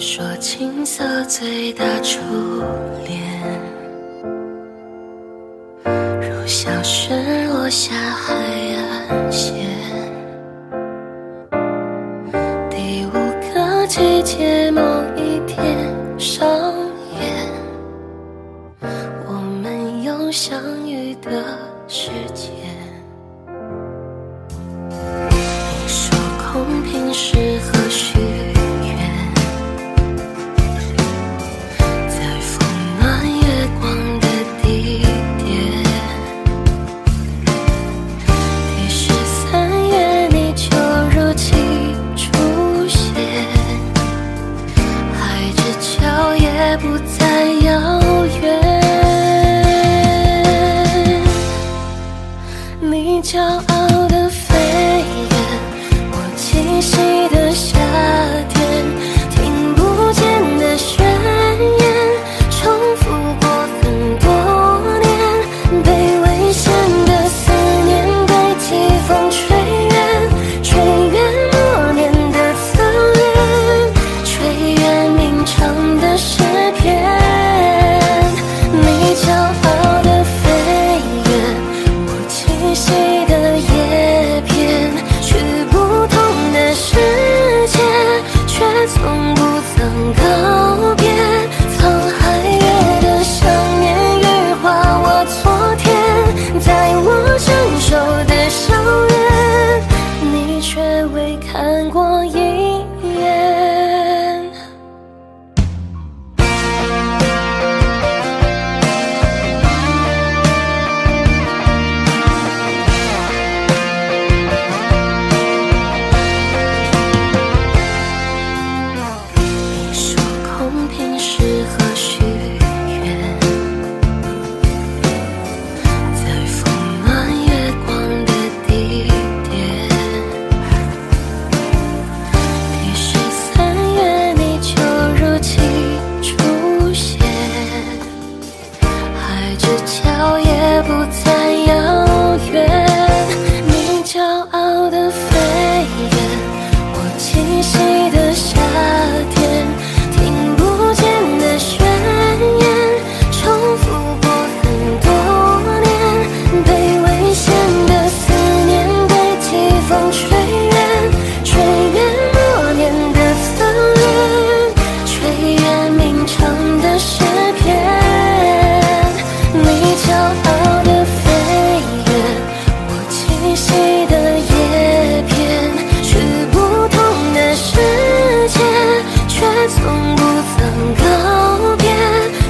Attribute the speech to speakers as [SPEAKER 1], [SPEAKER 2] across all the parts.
[SPEAKER 1] 说青涩最大初恋，如小石落下海岸线。第5个季节某一天上演，我们有相遇的时间。你说空瓶适合许愿，在风暖月光的地点。第13月你就如期出现，海之角也不再遥远。你骄傲的飞远，我栖息的夏天，听不见的宣言，重复过很多年，被危险的思念被季风吹远，吹远默念的侧脸，吹远鸣唱的诗篇。你骄傲的飞远，我栖息的叶片，去不同的世界，却从不曾告别。沧海月的想念羽化我昨天，在我成熟的校园，你却未看过一眼。你说空瓶适合许愿，在风暖月光的地点。第13月你就如期出现，海之角也不再遥远。你骄傲的飞远，我栖息的夏天，听不见的宣言，重复过很多年，被危险的思念被季风吹远，吹远默念的侧脸，吹远鸣唱的诗篇。你骄傲的飞远，我栖息的叶片，去不同的世界，却从不曾告别。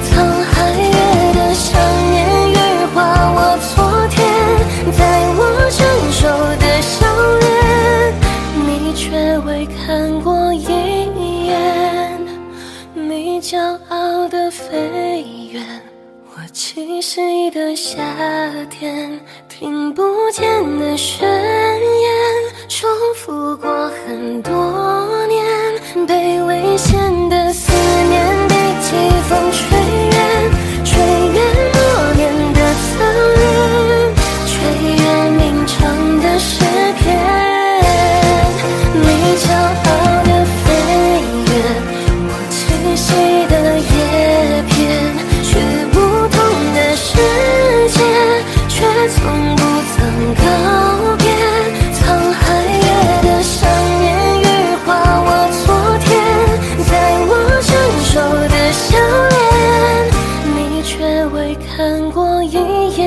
[SPEAKER 1] 沧海月的想念羽化我昨天，在我成熟的校园，你却未看过一眼。你骄傲的飞远，我栖息的夏天，听不见的宣言，重复过很多年，被危险的思念被季风吹远，吹远默念的侧脸，吹远鸣唱的诗篇。你骄傲的飞远，我栖息的叶片，去不同的世界，却从不曾告别。沧海月的想念羽化我昨天，在我成熟的校园，你却未看过一眼。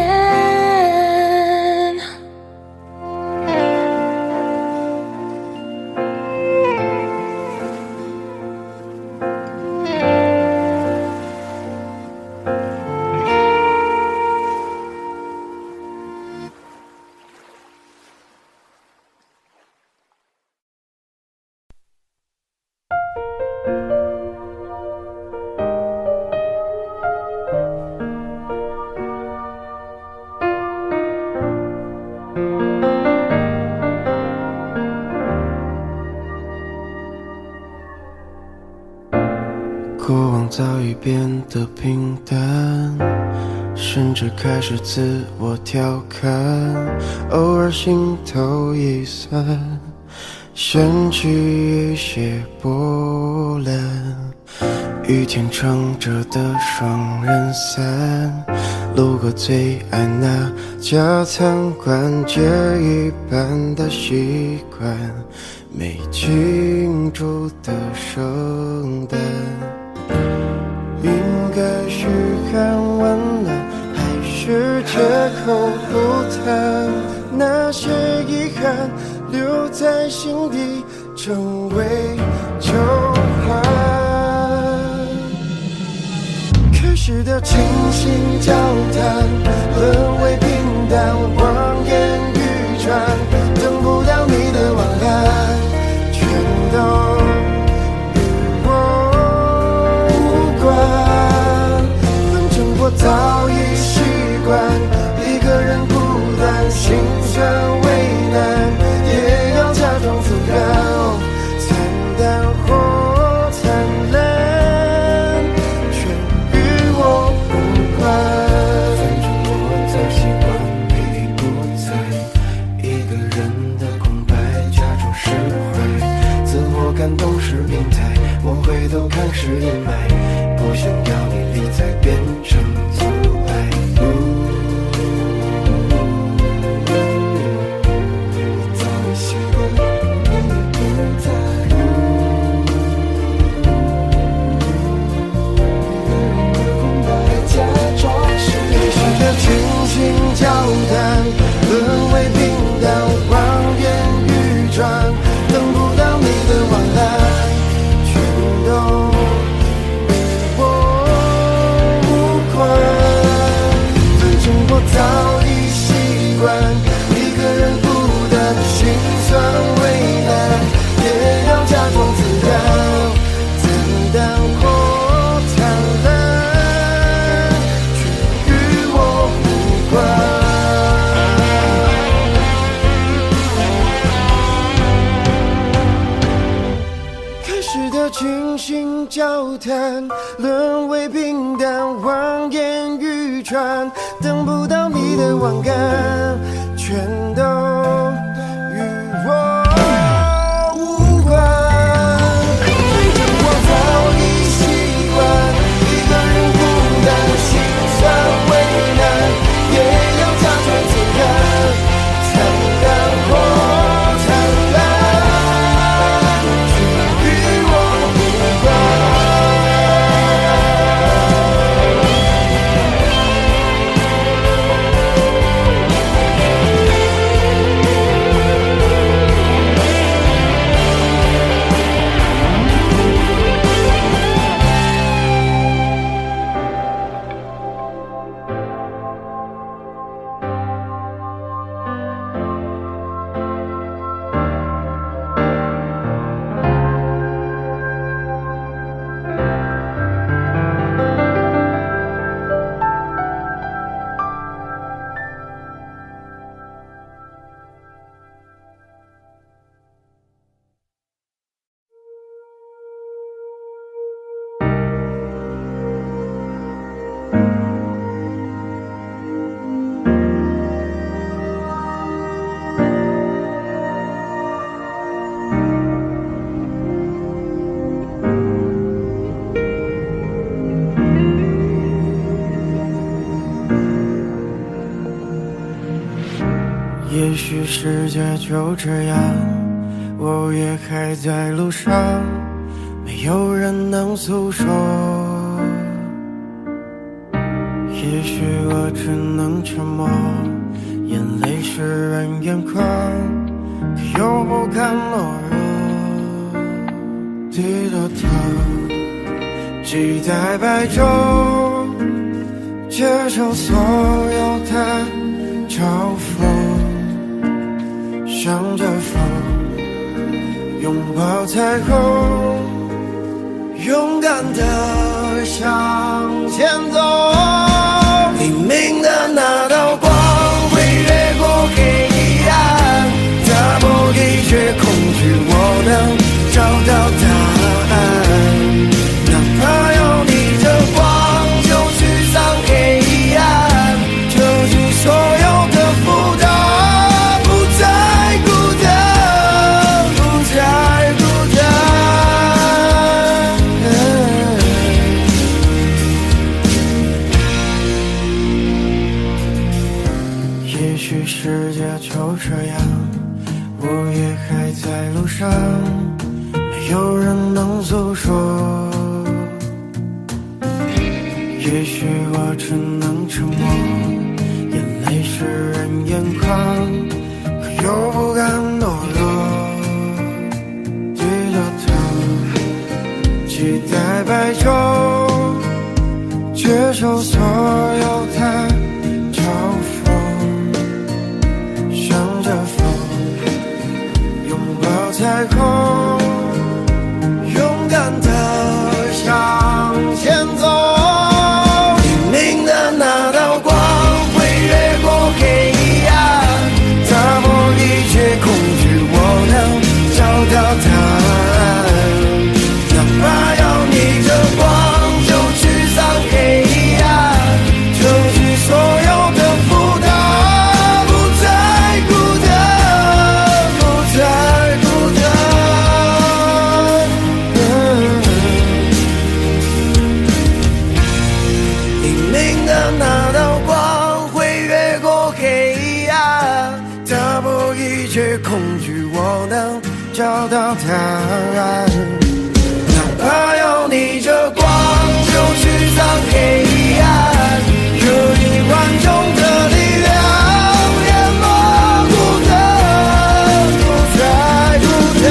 [SPEAKER 2] 过往早已变得平淡，甚至开始自我调侃，偶尔心头一酸，掀起一些波澜。雨天撑着的双人伞，路过最爱那家餐馆，借一半的习惯，没庆祝的圣诞，应该是看完了，还是借口不谈那些遗憾，留在心底成为旧患。开始的倾心交谈沦为平淡，望眼欲穿，等不到你的晚安，全都与我无关。反正我早已习惯一个人孤单，心酸为难，也要假装自然，惨淡或灿烂，全与我无关。反正我早习惯你不在，一个人的空白，假装释怀，自我感动是病态，我回头看是阴霾，不想要你离开变成阻碍。早已习惯你不在，一个人的空白，假装是开始的倾心交谈沦为平淡，望眼欲穿，等不到你的晚安，全都与我无关。反正我早已习惯一个人孤单，心酸为难，也要假装自然，惨淡或灿烂，却与我无关。开始的倾心交谈沦为平淡，望眼欲穿，等不到你的晚安，全都与我无关。反正我早已习惯一个人孤单，心酸为难，也要假装自然，惨淡或灿烂，却与我无关。也许世界就这样，我也还在路上，没有人能诉说。也许我只能沉默，眼泪湿润眼眶，可又不堪懦弱。低着头，期待白昼，接受所有的嘲讽。向着风，拥抱彩虹，勇敢地向前走。黎明的那道光会越过黑暗，打破一切恐惧，我能找到答案。哪怕有你的光，就驱散黑暗，救出所有的负担。也许我只能沉默，眼泪湿人眼眶，可又不敢懦弱，低着头，期待白昼，接受所有的嘲讽，向着风，拥抱彩虹，勇敢地向前走。黎明的那道光会越过黑暗，打破一切恐惧，我能找到答案。哪怕要逆着光，就去上黑暗，就去所有的负担，不再孤单，不再孤单。黎明的那道光会越过黑暗，打破一切恐惧，我能找到答案。哪怕要逆着光，就去上黑暗，可以万众的力量，淹没孤单，不再孤单。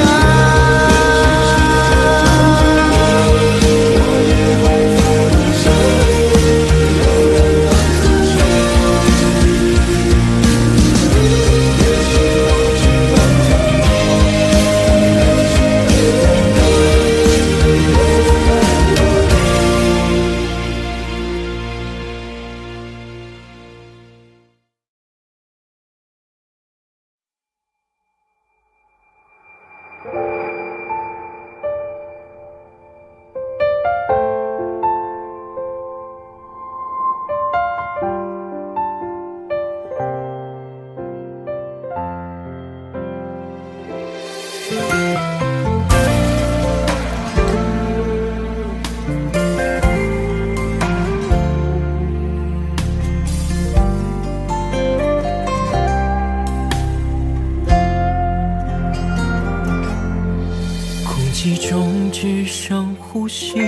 [SPEAKER 3] 空气中只剩呼吸，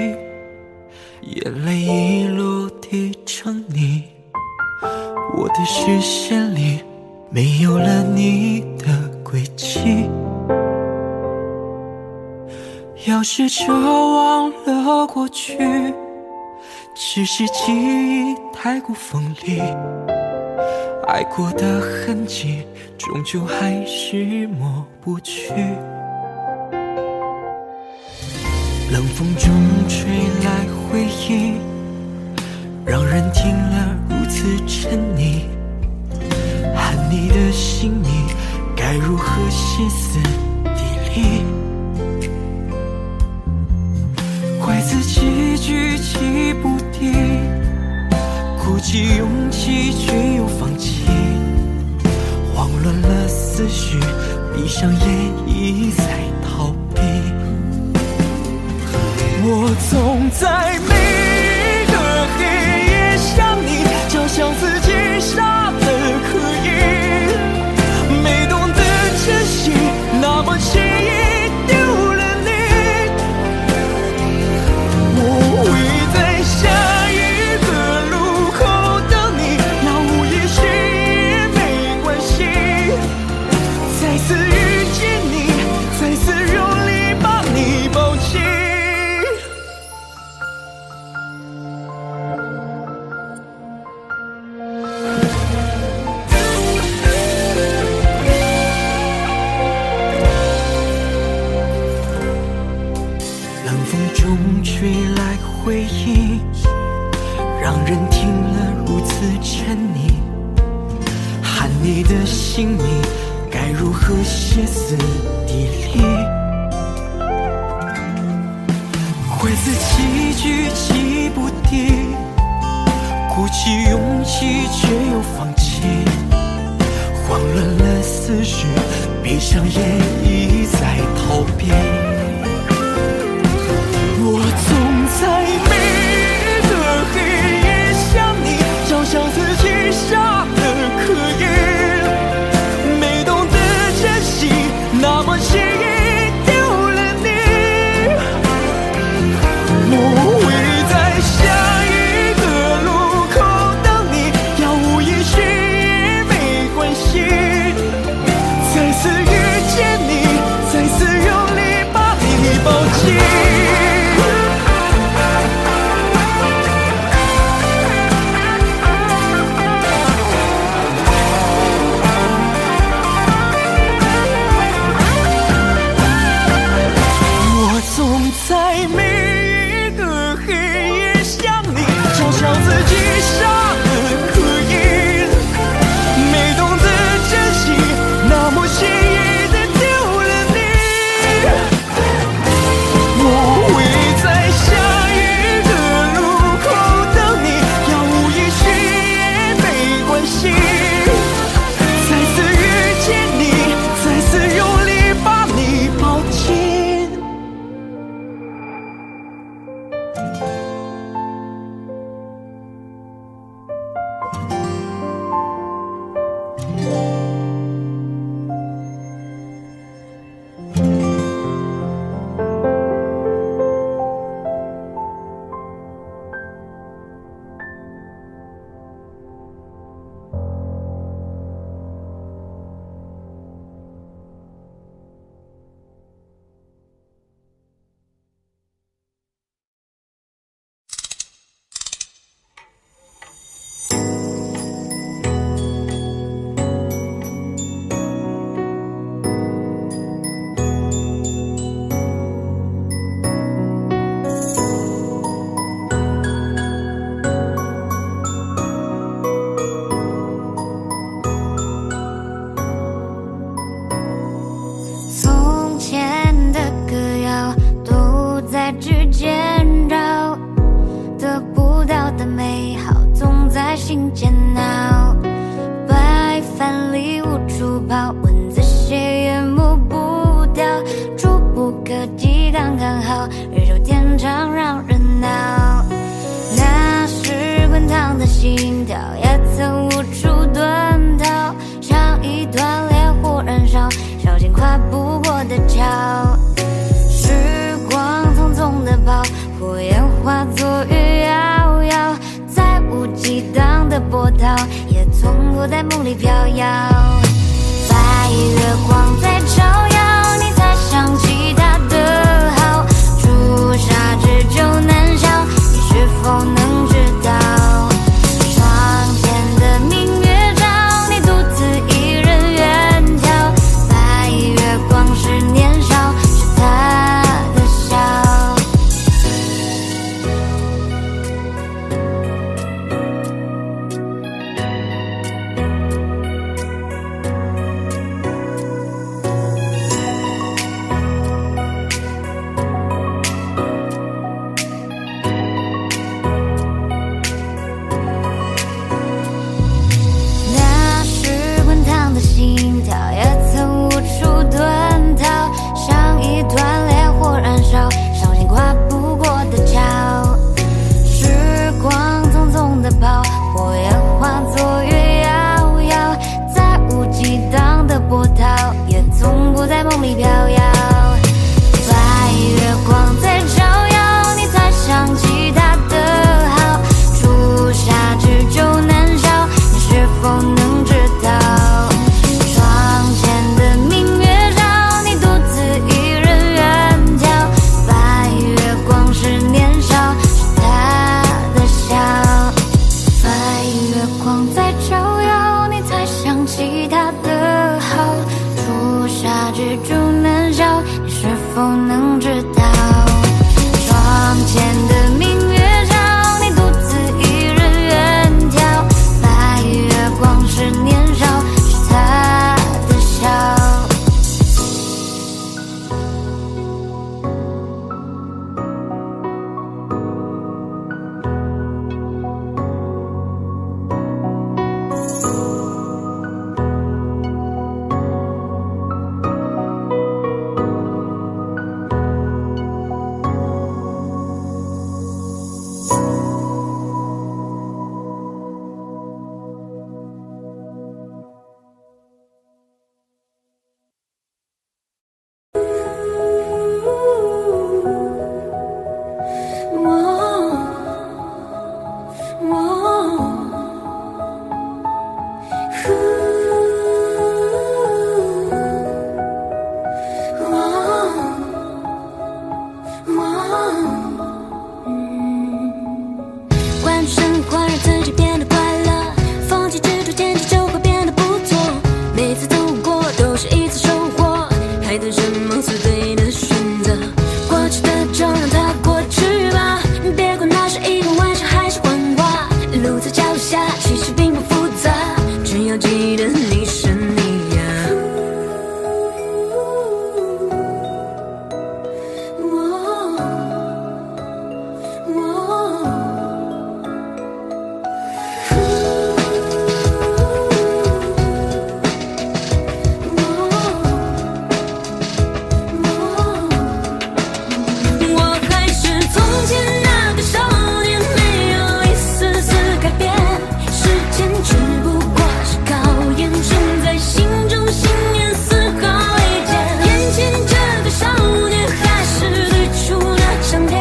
[SPEAKER 3] 眼泪已落地成泥，我的视线里没有了你的轨迹。要试着忘了过去，只是记忆太过锋利，爱过的痕迹终究还是抹不去。冷风中吹来回忆，让人听了如此沉溺，喊你的姓名该如何歇斯底里，怪自己举棋不定，鼓起勇气却又放弃，慌乱了思绪，闭上眼一再逃避。我总在每个黑夜想你，就像自己傻得可以，没懂得珍惜，那么轻易丢了你。我会在下一个路口等你，杳无音讯也没关系，再次遇见你，再次用力把你抱紧。冷风中吹来回忆，让人听了如此沉溺，喊你的姓名该如何歇斯底里，怪自己举棋不定，鼓起勇气却又放弃，慌乱了思绪，闭上眼一再逃避。我总在每个黑夜想你，就像自己傻得可以，没懂得珍惜，那么轻易丢了你。我会在下一个
[SPEAKER 1] 心煎熬，白饭里无处跑，蚊子血也抹不掉，触不可及刚刚好，日久天长让人恼。那时滚烫的心跳也曾无处遁逃，像一团烈火燃烧，烧尽跨不过的桥。时光匆匆地跑，火焰化作雨遥遥，再无激荡的波涛，也从不在梦里飘摇。白月光在照耀，你才想起他的好，朱砂痣就难消，你是否能知道？窗前的明月照，你独自一人远眺，白月光是年少，是他的笑。那时滚烫的心跳也曾无处遁逃，像一团烈火燃烧，烧尽跨不过的桥。时光匆匆地跑，火焰化作雨遥遥，再无激荡的波涛，也从不在梦里飘摇。白月光在照耀，你才想起他的好，朱砂痣就难消，你是否能知道？窗前的明月照，你独自一人远眺，白月光是年少，是他的笑。白月光在照耀，你才想起他的好，朱砂痣就难消，你是否能知道？窗前的明月照，你独自一人远眺，白月光是年少，是他的笑。关注生活，让自己变得快乐，放弃执着，坚持就会变得不错。每次走过都是一次收获，还等什么做对的选择？过去的就让它过去吧，别管那是一个玩笑还是谎话。路在脚下，其实并不复杂，只要记得你是你呀。我还是从前那个少年，没有一丝丝改变，时间只不过是考验，存在心中信念丝毫未减。眼前这个少年还是最初的唱片，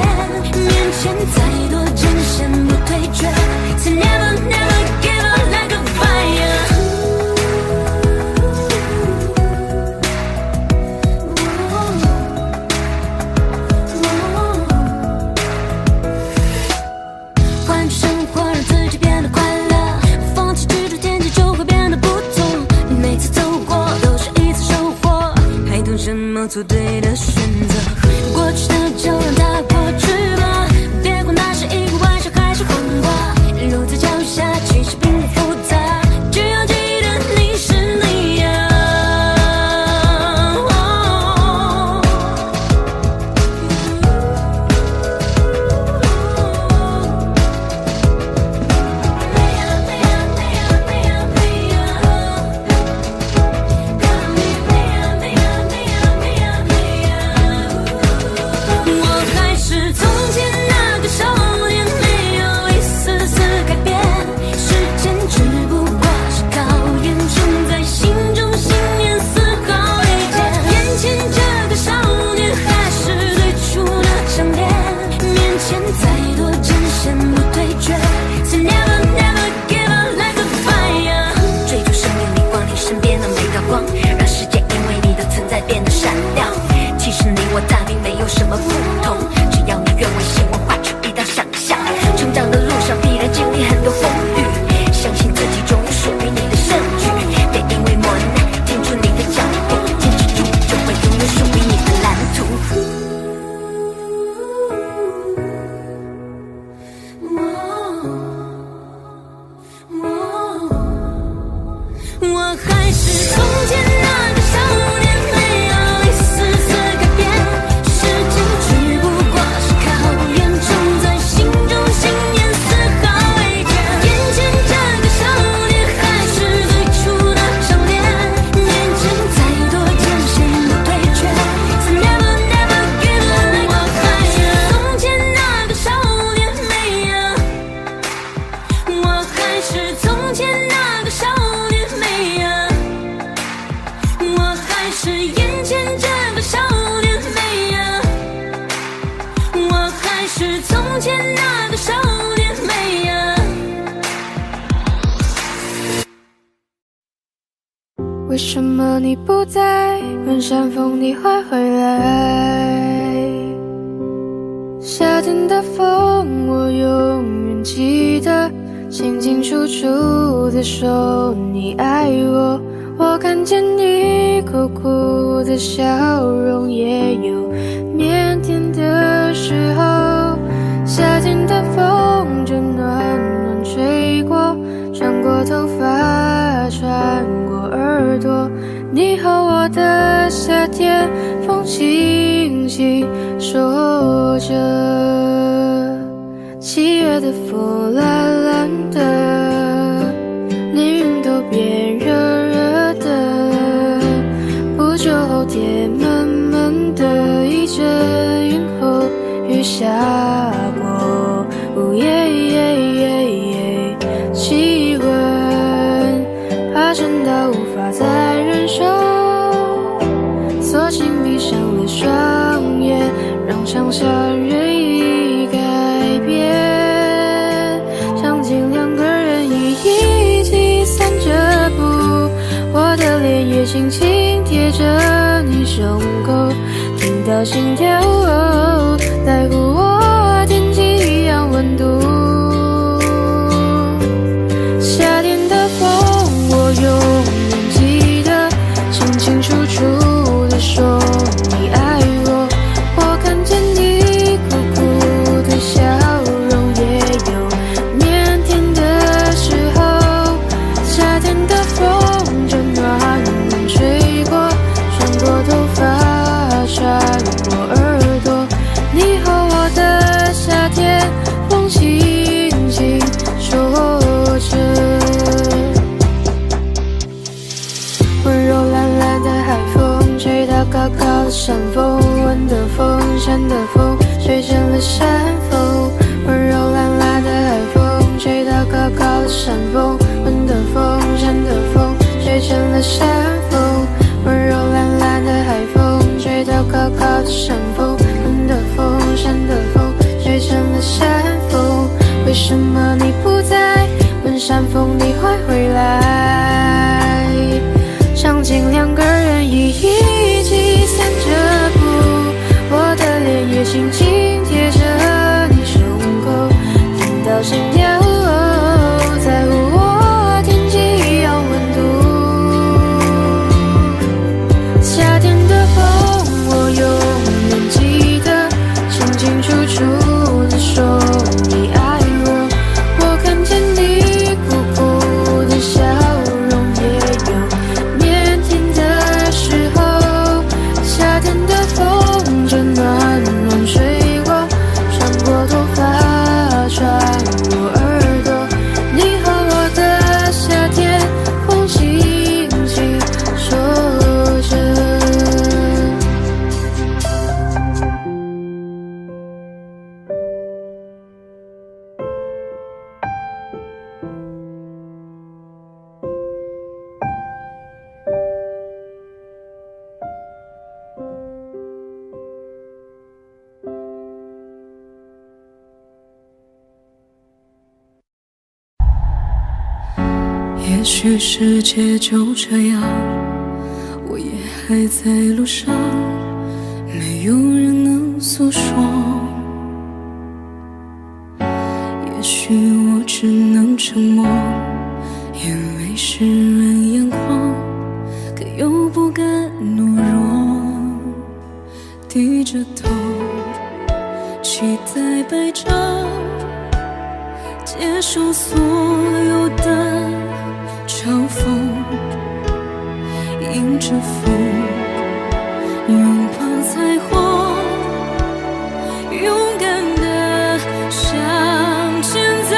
[SPEAKER 1] 面前再多艰险不退却，才 never never give up like a fire。关注生活，让自己变得快乐，放弃执着，天气就会变得不同。每次走过都是一次收获，还等什么做对的选择？过去的就让它过去吧，别管那是一个玩笑还是谎话。路在脚下，其实并不复杂，只要记得你是你呀。再多艰险不退却 So never never give up like a fire 追逐生命里光临身边的每道光，让世界因为你的存在变得闪亮。其实你我他并没有什么不同，只要你愿为希望画出一道想象。成长的路上必然经历很多风雨，相信自己终有属于你的胜局。别因为磨难停住你的脚步，坚持住就会拥有属于你的蓝图。我还是从前那个少年，没有一丝丝改变。时间只不过是考验，种在心中信念丝毫未减。眼前这个少年还是最初的少年，面前再多艰险不退却 So never never give up。 我还是从前那个少年，没有。我还是从前那个少年，没有。我还是眼前这个少年，没有。我还是从前那个少年，没有。为什么你不在？问山峰你会回来？夏天的风，我永远记得，清清楚楚地说你爱我。我看见你苦苦的笑容，也有腼腆的时候。夏天的风正暖暖吹过，穿过头发，穿过耳朵。你和我的夏天，风轻轻说着。7月的风蓝蓝的，连云都变热热的。不久后天闷闷的，一阵云后雨下过。气温爬升到无法再忍受，索性闭上了双眼，让想象任意改变。场景两个人一起散着步，我的脸也轻轻贴着你胸口，听到心跳在乎我天气一样温度。夏天的风我永远记得，清清楚楚地说你爱我。我看见你苦苦的笑容，也有腼腆的时候。夏天的风正暖暖吹过，穿过头发，穿过耳朵。你和我的夏天，风轻轻说着。温柔懒懒的海风，吹到高高的山峰，温的风，山的风，吹成了山峰。温柔懒懒的海风，吹到高高的山峰，温的风，山的风，吹成了山峰。温柔懒懒的海风，吹到高高的山峰，温的风，山的风，吹成了山峰。为什么你不在？问山峰你会回来？场景两个人一起散着步，我的脸也轻轻贴着你胸口，听到心跳在乎我天气一样温度。夏天的风我永远记也许世界就这样，我也还在路上，没有人能诉说。也许我只能沉默，因为世人眼光，可又不敢懦弱。低着头，期待白昼，接受所有的嘲讽，迎着风，拥抱彩虹，勇敢地向前走。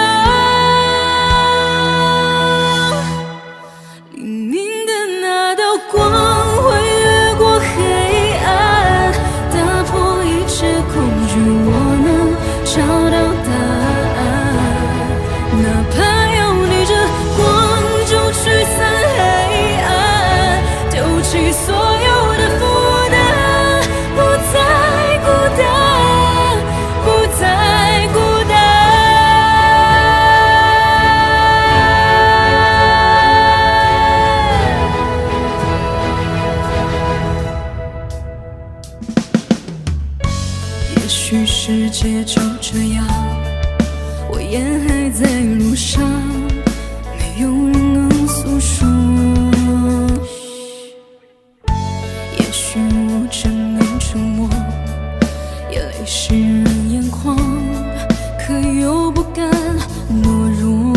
[SPEAKER 1] 黎明的那道光会越过黑暗，打破一切恐惧，我能找到答案。哪怕要逆着光就驱散黑暗，丢弃所有的负担，不再孤单，不再孤单。也许世界就这样，我也还在路上，没有人能诉说。也许我只能沉默，眼泪湿润眼眶，可又不敢懦弱。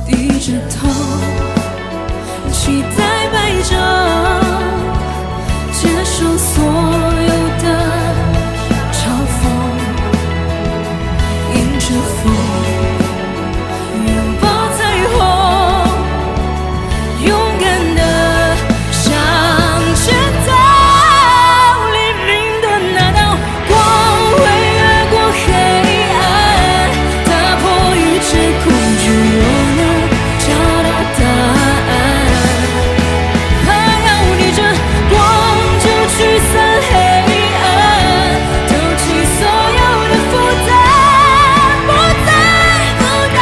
[SPEAKER 1] 低着头，期待白昼，接受所有的嘲讽，迎着风，拥抱彩虹，勇敢地向前走。黎明的那道光会越过黑暗，打破一切恐惧，我能找到答案。怕要逆着光就驱散黑暗，丢弃所有的负担，不再孤单。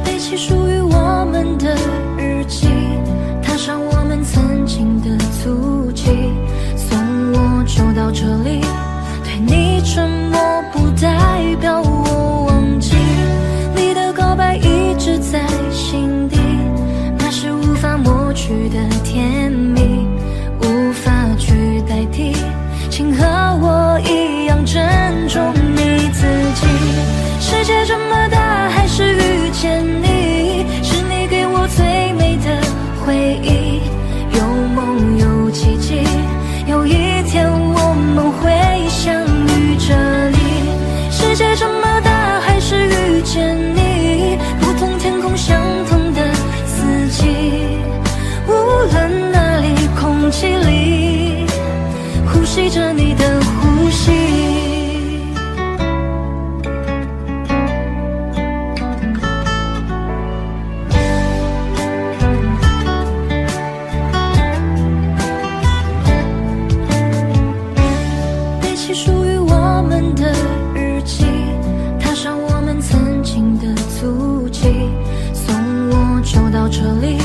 [SPEAKER 1] 背起属于我们的日记，踏上我们曾经的足迹，送我走到这里。对你沉默不代表我忘记，你的告白一直在心底，那是无法抹去的甜蜜，无法去代替。请和我一样珍重你自己。世界这么大，还是遇见你，是你给我最美的回忆。有梦有奇迹，有一天我们会相遇这里。世界这么大，还是遇见你，不同天空相同的四季。无论哪里，空气里呼吸着你的呼吸。背起属于我们的日记，踏上我们曾经的足迹，送我走到这里。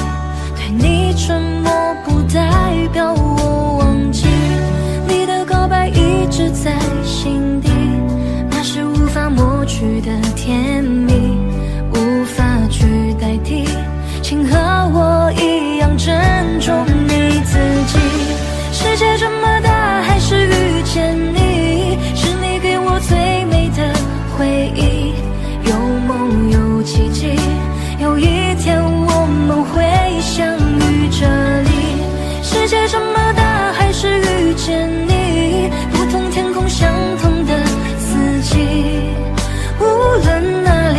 [SPEAKER 1] 对你沉默不代表我忘记，你的告白一直在心底，那是无法抹去的甜蜜，无法去代替。请和我一样珍重你自己。世界这么大，还是遇见你，是你给我最美的回忆。有梦有奇迹，有一天我们会相遇这里。世界这么大，还是遇见你，不同天空相同的四季。无论哪里，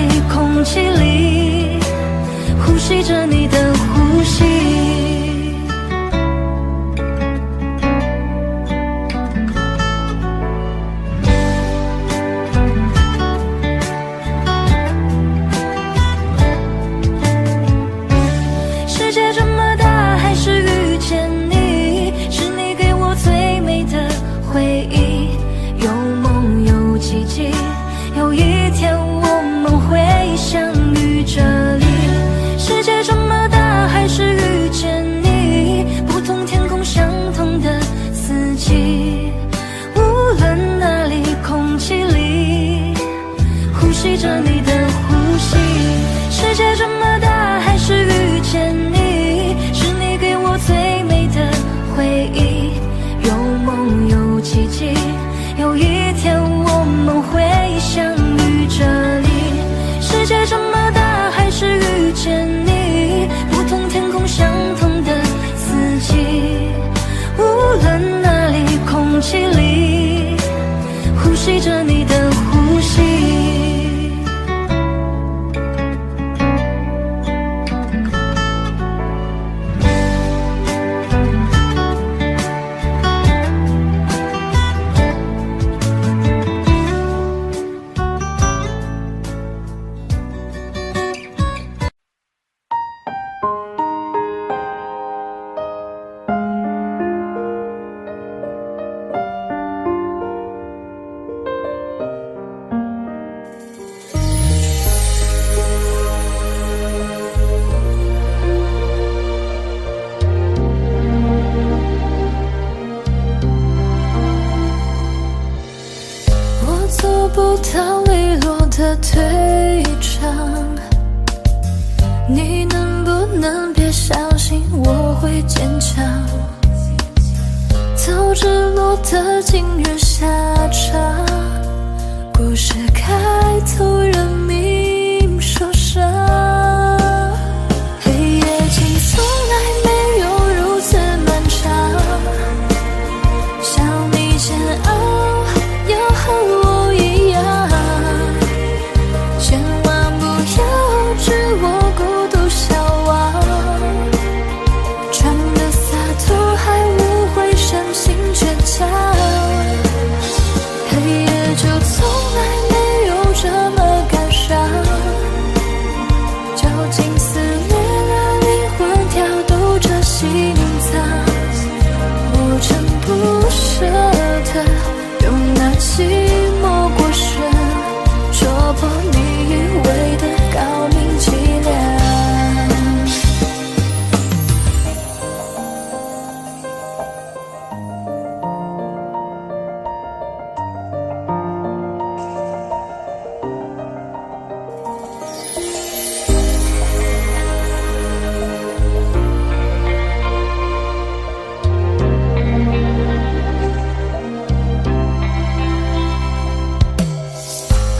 [SPEAKER 1] 退场，你能不能别相信我会坚强？早知落得今日下场，故事开头人命受伤。黑夜竟从来没有如此漫长，想你煎熬要和我一样，千万不要置我孤独消亡，装的洒脱还无悔深情倔强，黑夜就从来没有这么感伤，究竟撕裂了灵魂，跳动着心脏，我真不舍得用那寂寞过深戳破你以为的高明伎俩。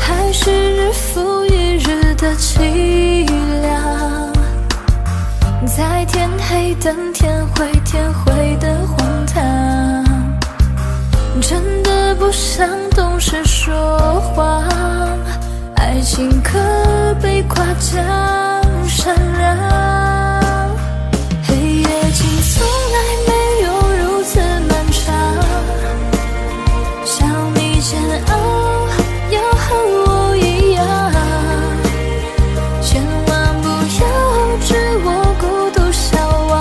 [SPEAKER 1] 还是日复一日的凄凉，在天黑等天灰，天灰的荒唐，真的不想懂事说谎，爱情可被夸奖善良，黑夜竟从来没有如此漫长，想你煎熬要和我一样，千万不要置我孤独消亡，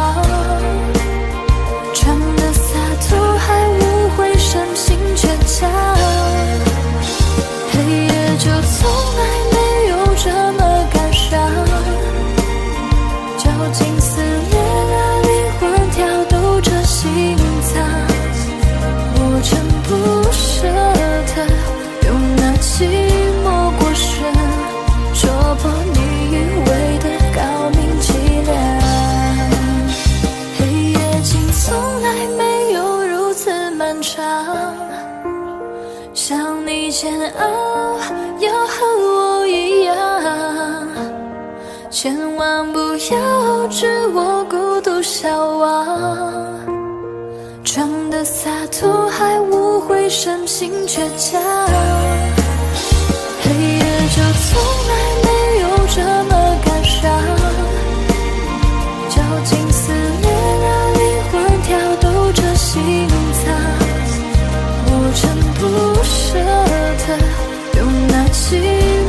[SPEAKER 1] 装的洒脱还无悔深情倔强，黑夜就从来没有这么感伤，究竟撕裂了灵魂，跳动着心脏，我真不舍得用那寂寞过深戳破你以为的高明伎俩，黑夜竟从来没有如此漫长，想你煎熬要和我一样，千万不要置我孤独消亡，装的洒脱还无悔深情倔强，黑夜就从来没有这么感伤，究竟撕裂了灵魂，跳动着心脏，我真不舍得用那寂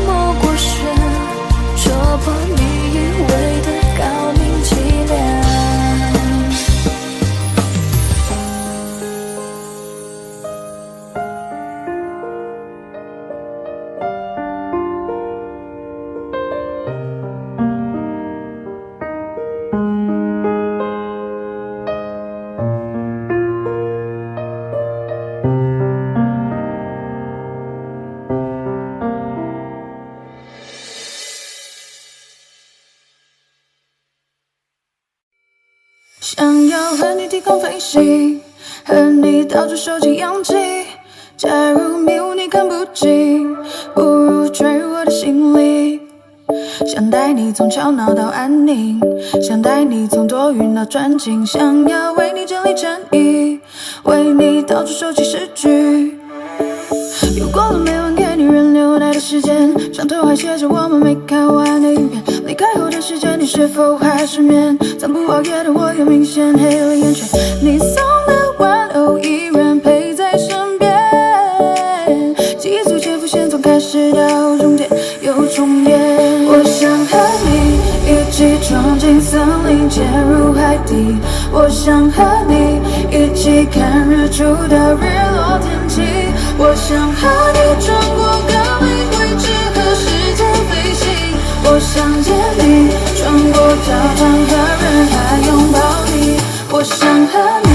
[SPEAKER 1] 寞过深戳破你以为的高明伎俩。
[SPEAKER 4] 想要和你低空飞行，和你到处收集氧气，假如迷雾你看不清，不如坠入我的心里。想带你从吵闹到安宁，想带你从多云到专情，想要为你整理衬衣，为你到处收集诗句。又过了每晚给你人留待的时间，上头还写着我们没看完的影片。离开后的时间，你是否还失眠？暂不熬夜的我有明显黑了眼圈，你送的玩偶依然陪在身边，记忆逐渐浮现，从开始到终点又重演。我想和你一起闯进森林，潜入海底。我想和你一起看日出到日落天气。我想和你穿过高龄位置和时间飞行。我想见你，穿过教堂和人海拥抱你。我想和你。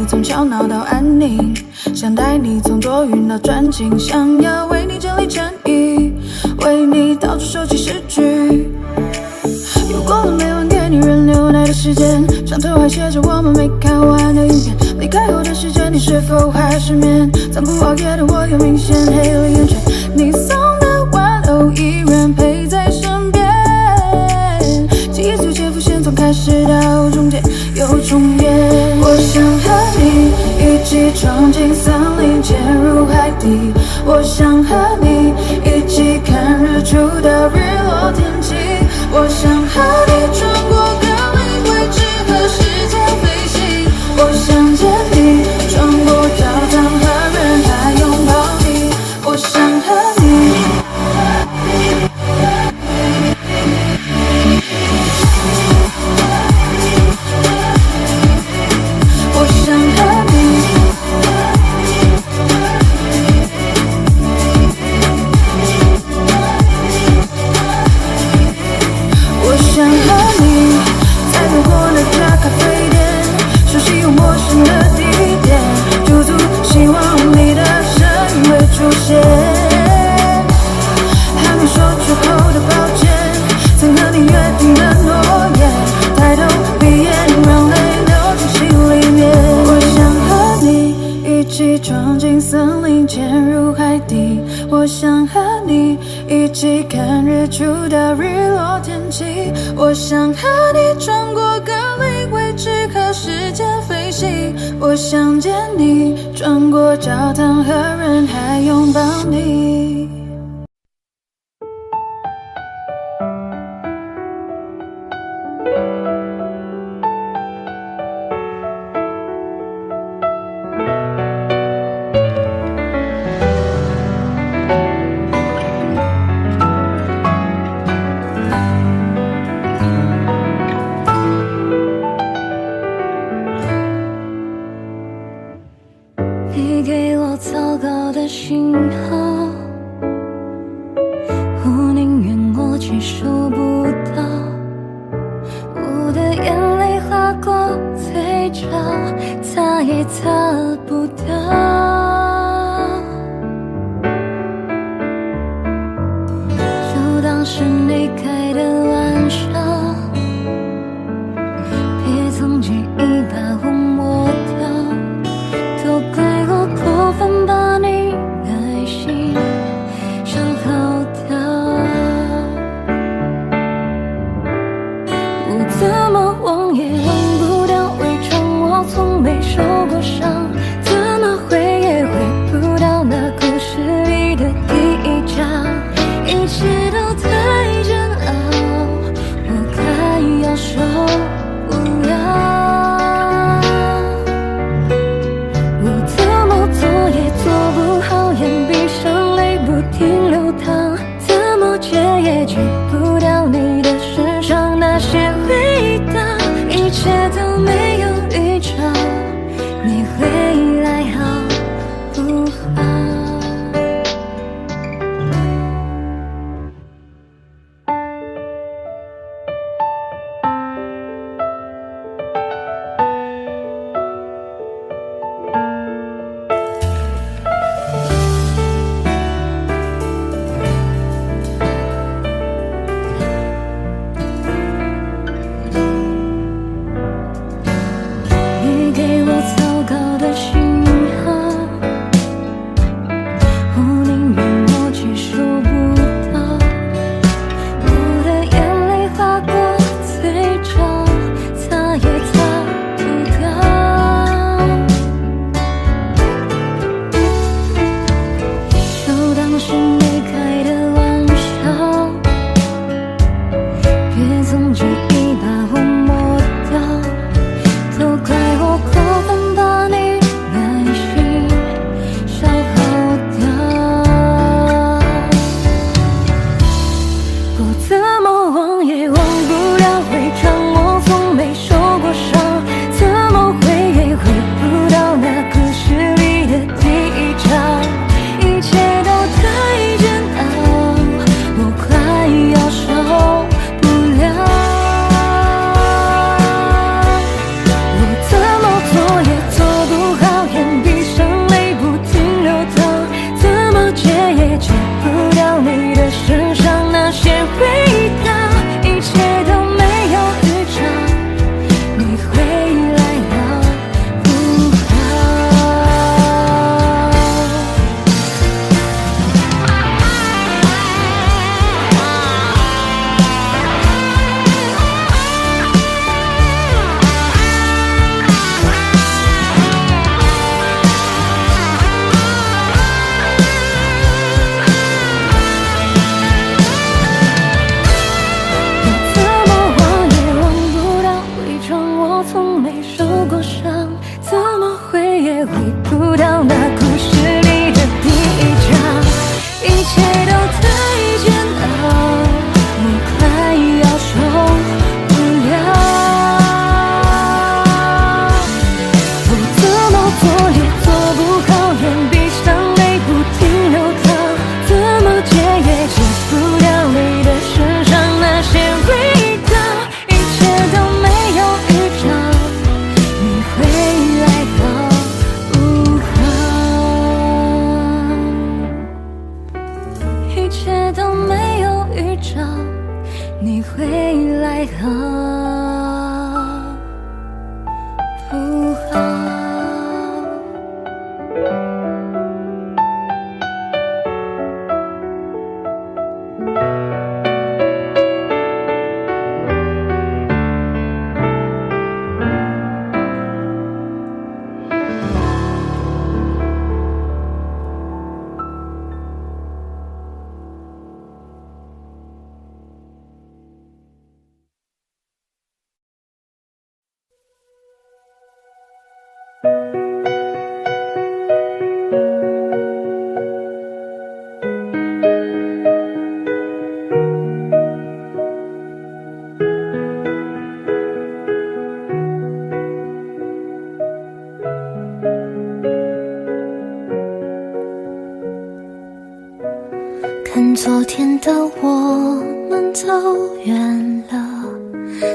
[SPEAKER 4] 从吵闹到安宁，想带你从多云到专情，想要为你整理衬衣，为你到处收集诗句。又过了每晚给你人流奶的时间，上头还写着我们没看完的影片。离开后的时间，你是否还失眠？残酷熬夜的我又明显黑了眼圈。你送的玩偶依然陪在身边，记忆逐渐浮现，从开始到终结又重演。我想和你一起闯进森林，潜入海底。我想和你一起看日出到日落天际。我想和你穿过各类未知和时间飞行。我想见你，穿过教堂和人海拥抱你。我想和你，我想和你，我想和你，在路过那家咖啡店，熟悉又陌生的地点，驻足希望你的身影会出现。还没说出口的抱歉，曾和你约定的诺言，抬头闭眼让泪流进心里面。我想和你一起闯进森林，潜入海底。我想和你一起看日出到日落天际。我想和你穿过各类未知和时间飞行。我想见你，穿过教堂和人海拥抱你。
[SPEAKER 1] 你给我糟糕的信号，我宁愿我接收不到，我的眼泪划过嘴角，擦也擦不到。就当是你开的玩笑，别从记忆把我抹掉，都怪我过分把你耐心消耗掉。我怎么忘也忘不掉，伪装我从没受过伤，怎么回也回不到那故事里的第一章。一切都太煎熬，我快要受不了。做不好，眼闭上，泪不停流淌，怎么戒也戒不掉你的身上那些味道，一切都没有预兆，你回来好不好？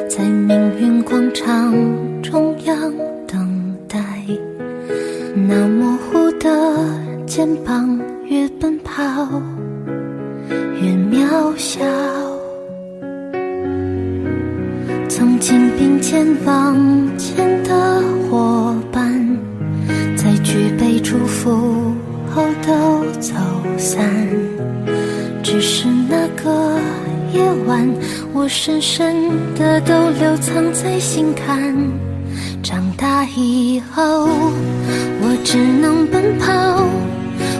[SPEAKER 1] 在命运广场中央等待。那模糊的肩膀，越奔跑越渺小。曾经并肩往前的伙伴，在举杯祝福后都走散。只是那个夜晚，我深深的都留藏在心坎。长大以后，我只能奔跑，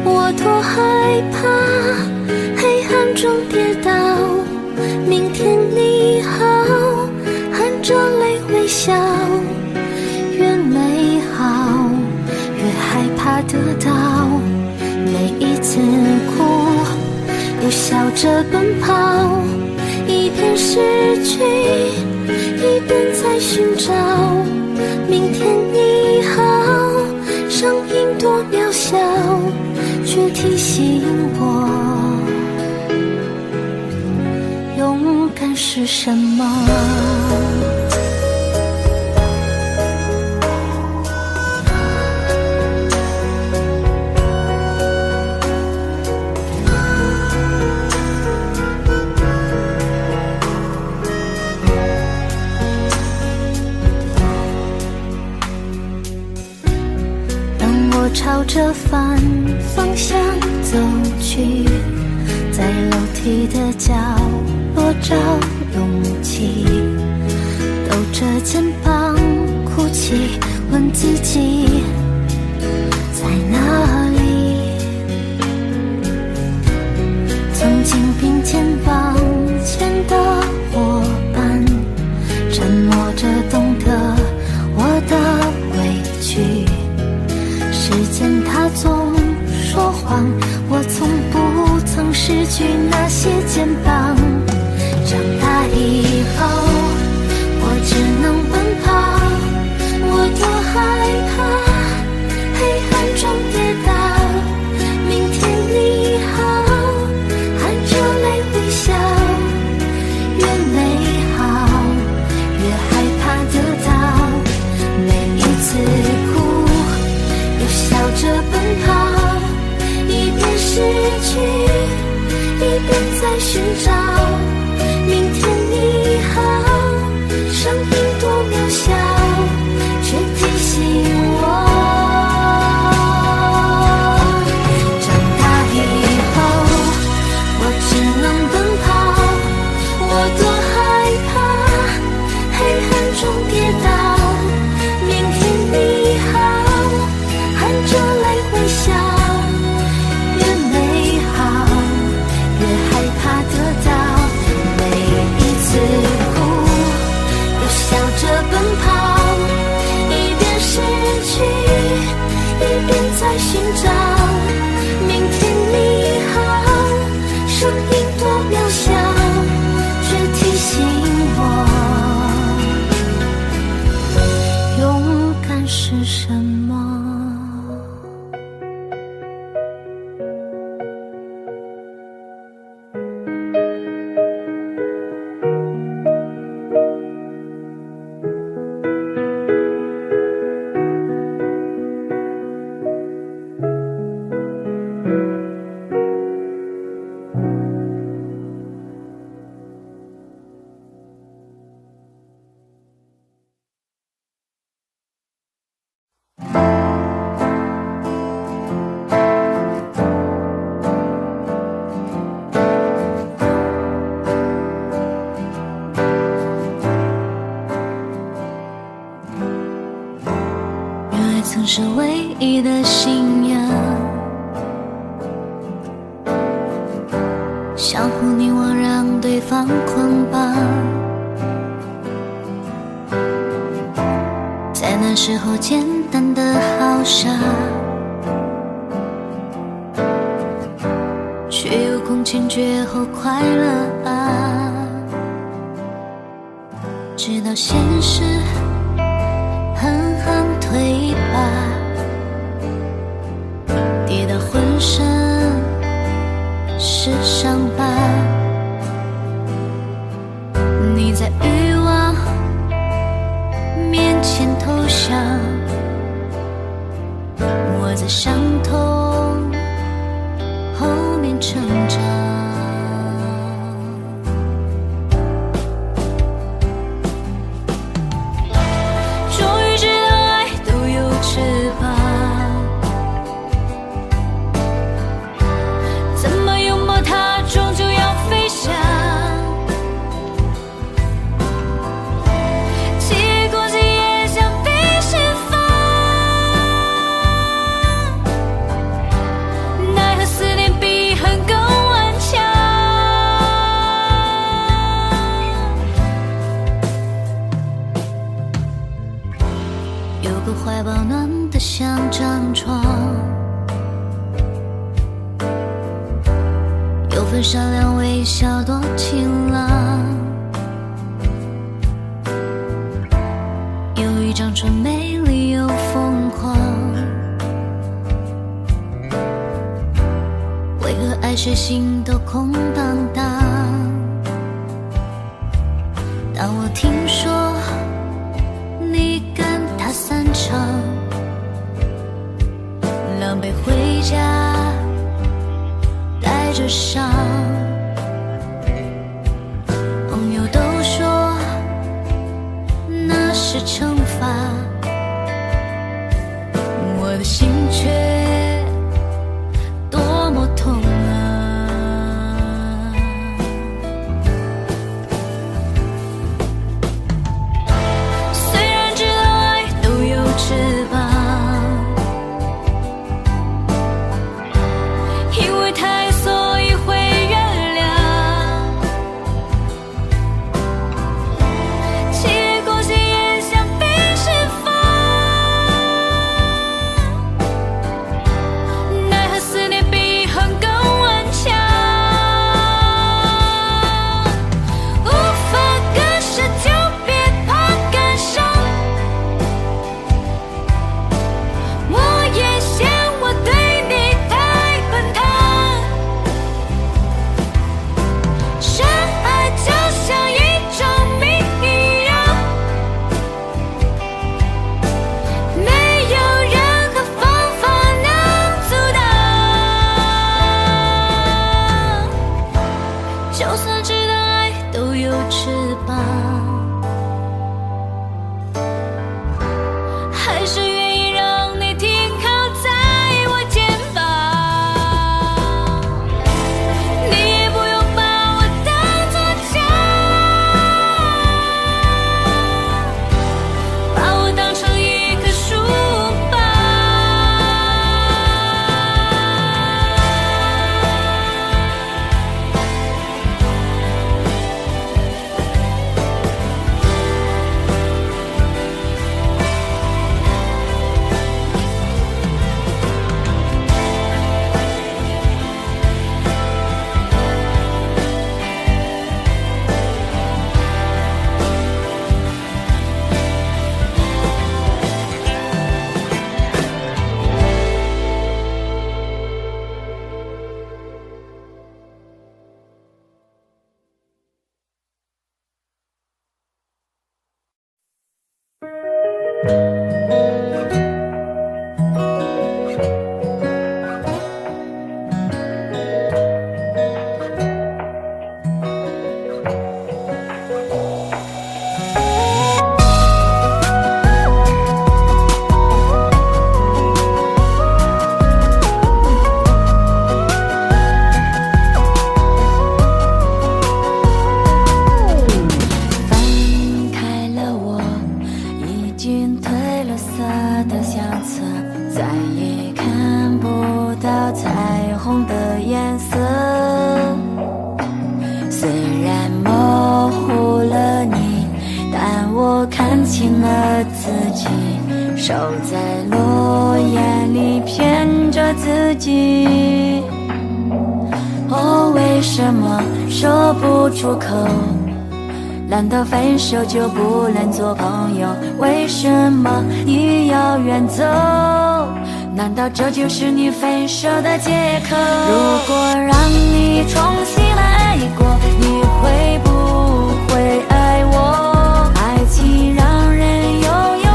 [SPEAKER 1] 我多害怕黑暗中跌倒。明天你好，含着泪微笑，越美好越害怕得到。每一次哭又笑着奔跑，一边失去一边在寻找。明天你好，声音多渺小，却提醒我勇敢是什么。朝着反方向走去，在楼梯的角落找勇气，抖着肩膀哭泣，问自己在哪里。曾经并肩往前的伙伴，沉默着懂得我的委屈。时间它总说谎，我从不曾失去那些肩膀。长大以后，我只能奔跑，我多害怕黑暗中跌倒。明天你好，含着泪微笑，越美好越害怕得到。每一次哭笑着奔跑，一边失去一边在寻找。明天你好，声音多渺小，却提醒我长大以后，我只能奔跑，我多害怕黑暗中跌倒。明天你好，含着泪微笑，越美好越害怕得到。每一次哭又笑着奔跑，一边失去一边在寻找。明天你好，声音多渺小，却提醒我勇敢是什么。曾是唯一的信仰，相互凝望，让对方捆绑。在那时候简单的好傻，却有空前绝后快乐啊！直到现实狠狠推把，跌到浑身是伤疤。你在欲望前投降，我在伤痛后面成长。终于知道爱都有翅膀，怎么拥抱它，终究要飞翔。怀抱暖得像张床，有份善良微笑多晴朗，有一张唇美丽又疯狂，为何爱谁心都空荡荡？当我听说你跟他散场，狼狈回家，带着伤。朋友都说那是惩罚，我的心却多么痛啊！虽然知道爱都有翅膀，因为太所以会原谅。结果心也像冰释放，奈何思念比恨更顽强，无法割舍就别怕感伤。我也嫌我对你太笨拙，深爱就像一种谜一样，没有任何方法能阻挡。就算知道爱都有翅膀，还是愿意让你停靠在我肩膀。你也不用把我当作家，把我当成一棵树吧。翻开了我已经褪了色的相册，再也看不到彩虹的颜色。虽然模糊了你，但我看清了自己，守在落叶里骗着自己。哦，为什么说不出口？难道分手就不能做朋友？为什么你要远走？难道这就是你分手的借口？如果让你重新来过，你会不会爱我？爱情让人拥有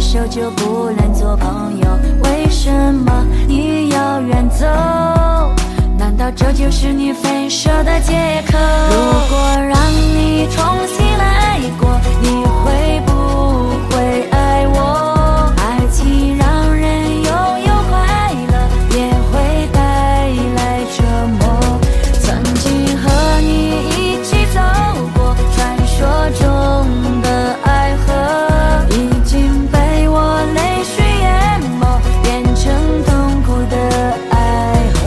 [SPEAKER 5] 手就不能做朋友？为什么你要远走？难道这就是你分手的借口？如果让你重新来过，你会不会爱我？爱情让人拥有快乐，也会带来折磨。曾经和你一起走过传说中的爱河，已经被我泪水淹没，变成痛苦的爱河。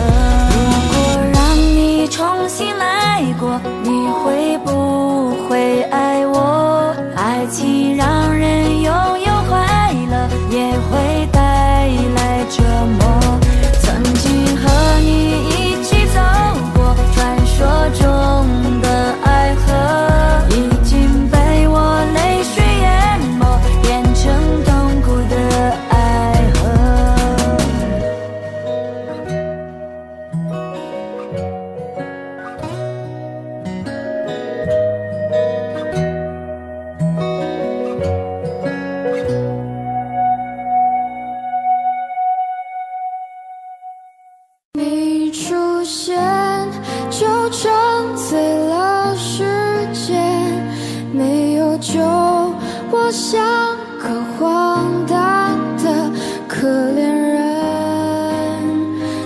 [SPEAKER 5] 如果让你重新来过，你会不会爱我？爱情让人拥有快乐，也会带来折磨。曾经和你一起走过传说中的爱河，已经被我泪水淹没，变成痛苦的爱河。
[SPEAKER 4] 你出现就震碎了世界，没有救我像个荒诞的可怜人，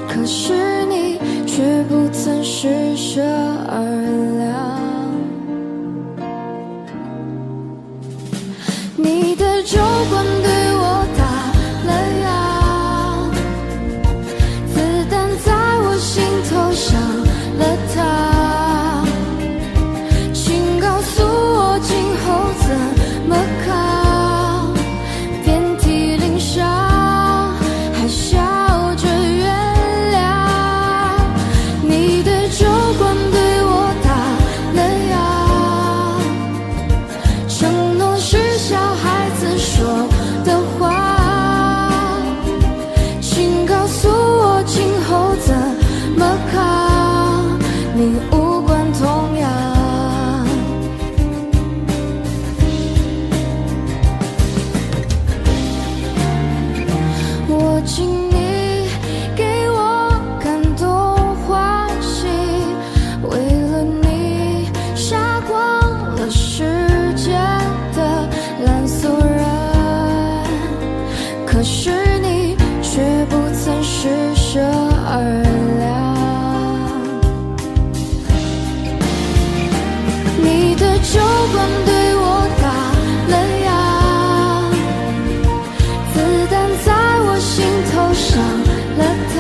[SPEAKER 4] 可是你却不曾施舍而凉。你的酒馆对我打了烊，子弹在我心头上了膛，请告诉我今后怎么扛，遍体鳞伤还笑着原谅。你的酒馆对我打了烊，承诺是小孩子说的话，请告诉我今后怎么扛，你无关痛痒。我敬你给我感动欢喜，为了你杀光了世界的烂俗人，可是你却不曾施舍而凉。你的酒馆对我打了烊，子弹在我心头上了膛，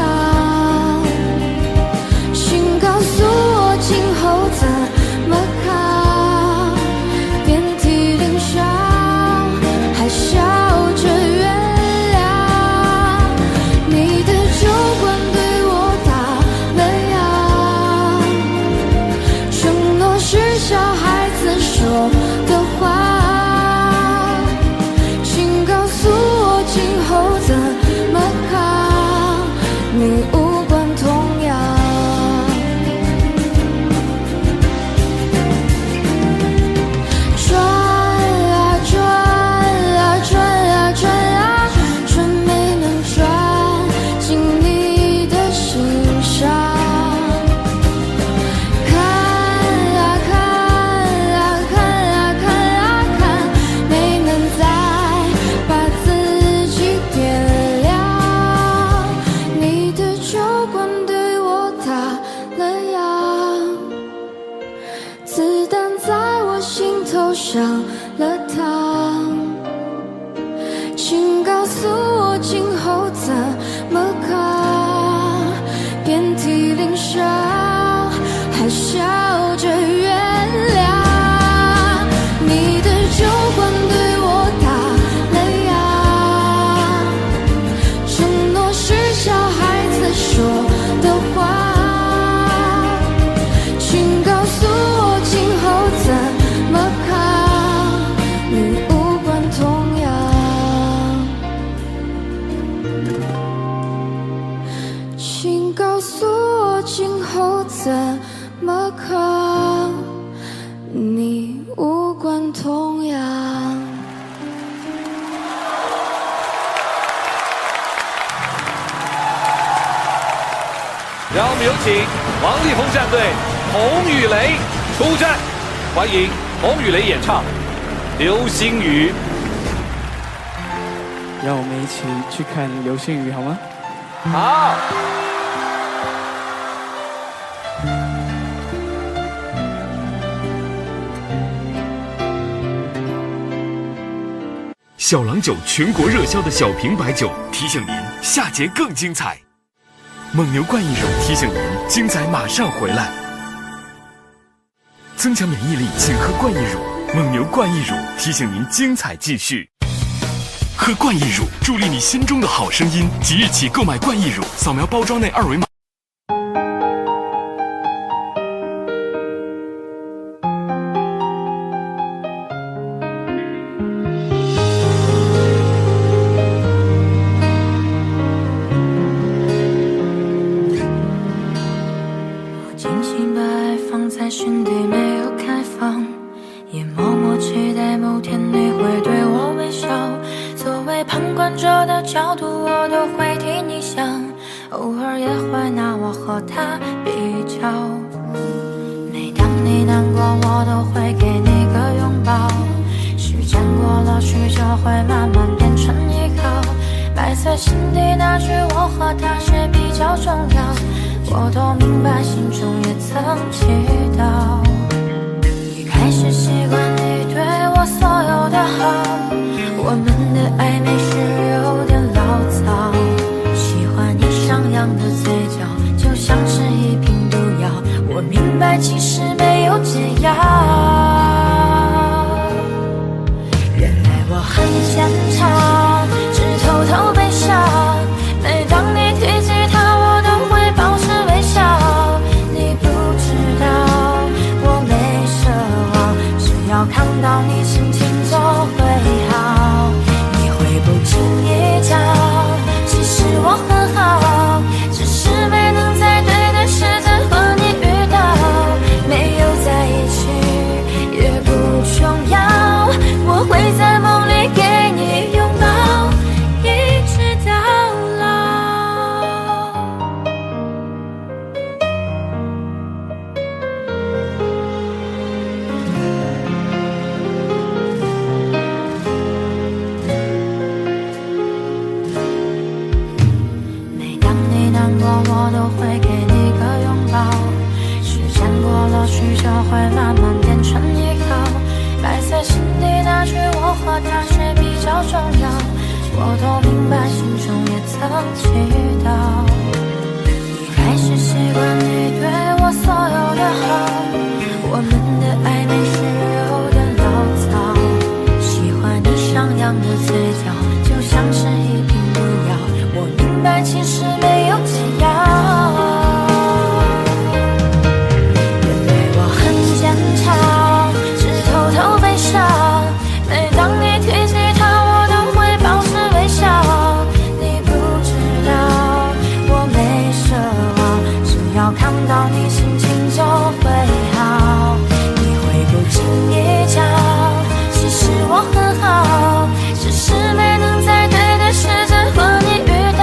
[SPEAKER 4] 请告诉我今后怎么扛，遍体鳞伤还笑着原谅。你的酒馆对我打了烊，承诺是小孩子说的话，请告诉我今后怎么扛，你无关痛痒。转啊转啊转啊转啊转，没能转进你的心上。看啊看啊看啊看啊看，没能再把自己点亮。你的酒馆对我打了烊，子弹在我心头上了膛，请告诉我今后怎么扛，遍体鳞伤还笑着原谅。你的酒馆对我打了烊，承诺是小孩子说的话，请告诉我今后怎么扛，你无关痛痒。请告诉我今后怎么扛，你无关痛痒。
[SPEAKER 6] 让我们有请王力宏战队洪雨雷出战，欢迎洪雨雷演唱《流星雨》。
[SPEAKER 7] 让我们一起去看流星雨好吗？
[SPEAKER 6] 好。
[SPEAKER 8] 小郎酒全国热销的小瓶白酒提醒您下节更精彩。蒙牛冠益乳提醒您精彩马上回来。增强免疫力，请喝冠益乳。蒙牛冠益乳提醒您精彩继续。喝冠益乳，助力你心中的好声音。即日起购买冠益乳，扫描包装内二维码。
[SPEAKER 4] 心底没有开放，也默默期待某天你会对我微笑。作为旁观者的角度，我都会替你想，偶尔也会拿我和他比较。每当你难过，我都会给你个拥抱。时间过了许久，会慢慢变成依靠。埋在心底那句我和他谁比较重要，我都明白，心中也曾祈祷。一开始习惯你对我所有的好，我们的暧昧是有点潦草。喜欢你上扬的嘴角，就像是一瓶毒药。我明白，其实没有解药。原来我很坚强，只偷偷悲伤。每当你提起他，我都会保持微笑。你不知道我没奢望，只要看到你心情就会好。你会不经意讲，其实我很好，只是没能在对的时间和你遇到。没有在一起也不重要，我会在梦里给你拥抱，一直到我都会给你个拥抱。时间过了许久，会慢慢变成依靠。埋在心底那句我和他谁比较重要，我都明白，心中也曾祈祷。一开始习惯你对我所有的好，我们的暧昧是有点潦草。喜欢你上扬的嘴角，就像是一瓶毒药。我明白，其实没有解药。原来我很坚强，只偷偷悲伤。每当你提起他，我都会保持微笑。你不知道我没奢望，只要看到你心情就会好。你会不经意讲，其实我很好，只是没能在对的时间和你遇到。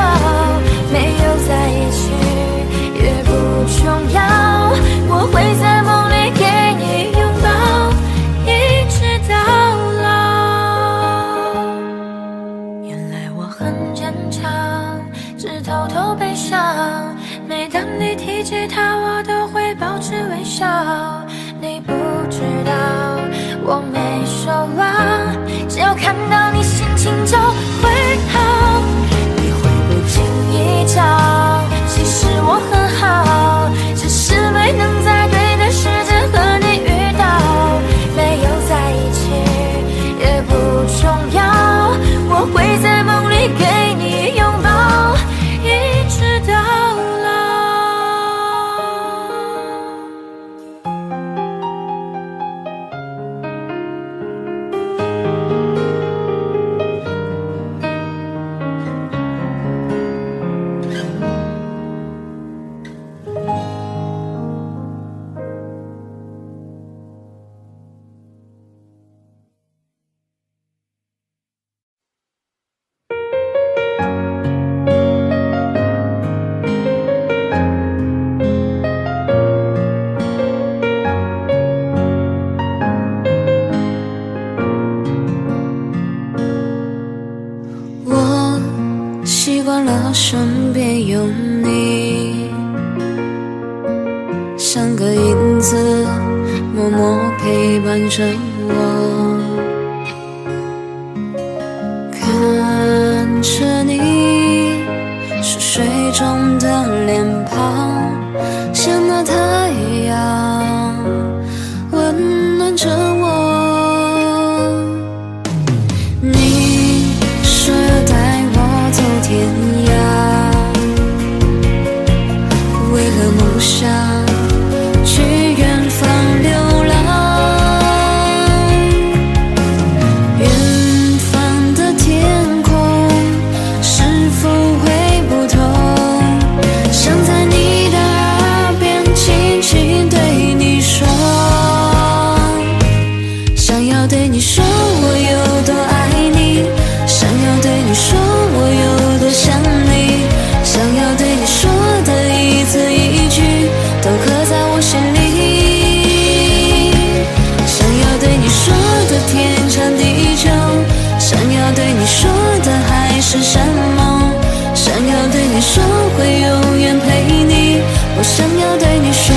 [SPEAKER 4] 没有在一起也不重要，我会在梦里给你拥抱，一直到老。原来我很坚强，只偷偷悲伤。每当你提起他，我都会保持微笑。你不知道我没奢望，只要看到你心情就会好。你会不经意讲，其实我很好，只是没能在对的时间和你遇到。没有在一起也不重要，我会在梦里给你拥抱，一直到老。
[SPEAKER 1] 影子默默陪伴着我，看着你熟睡中的脸庞，像那太阳温暖着我。你说要带我走天涯，为了梦想去远方流浪，远方的天空是否会不同？想在你的耳边轻轻对你说，想要对你说我有多爱你，想要对你说我有多想你，想要对你说的一字一句都刻在我心里，想要对你说的天长地久，想要对你说的海誓山盟，想要对你说会永远陪你，我想要对你说。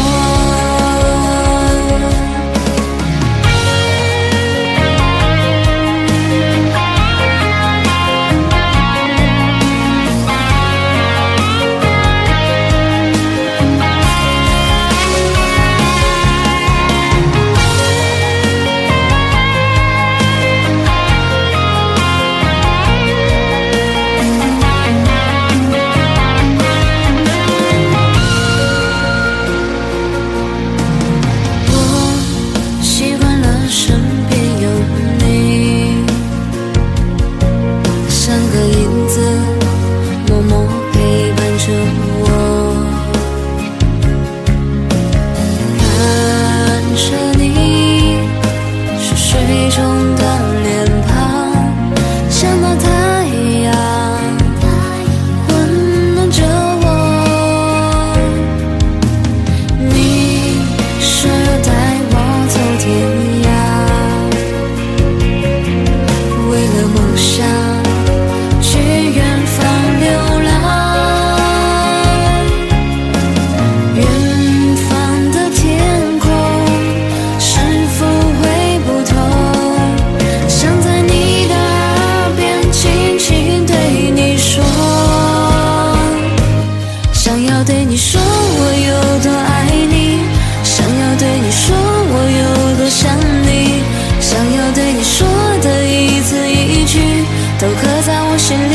[SPEAKER 1] 都刻在我心里，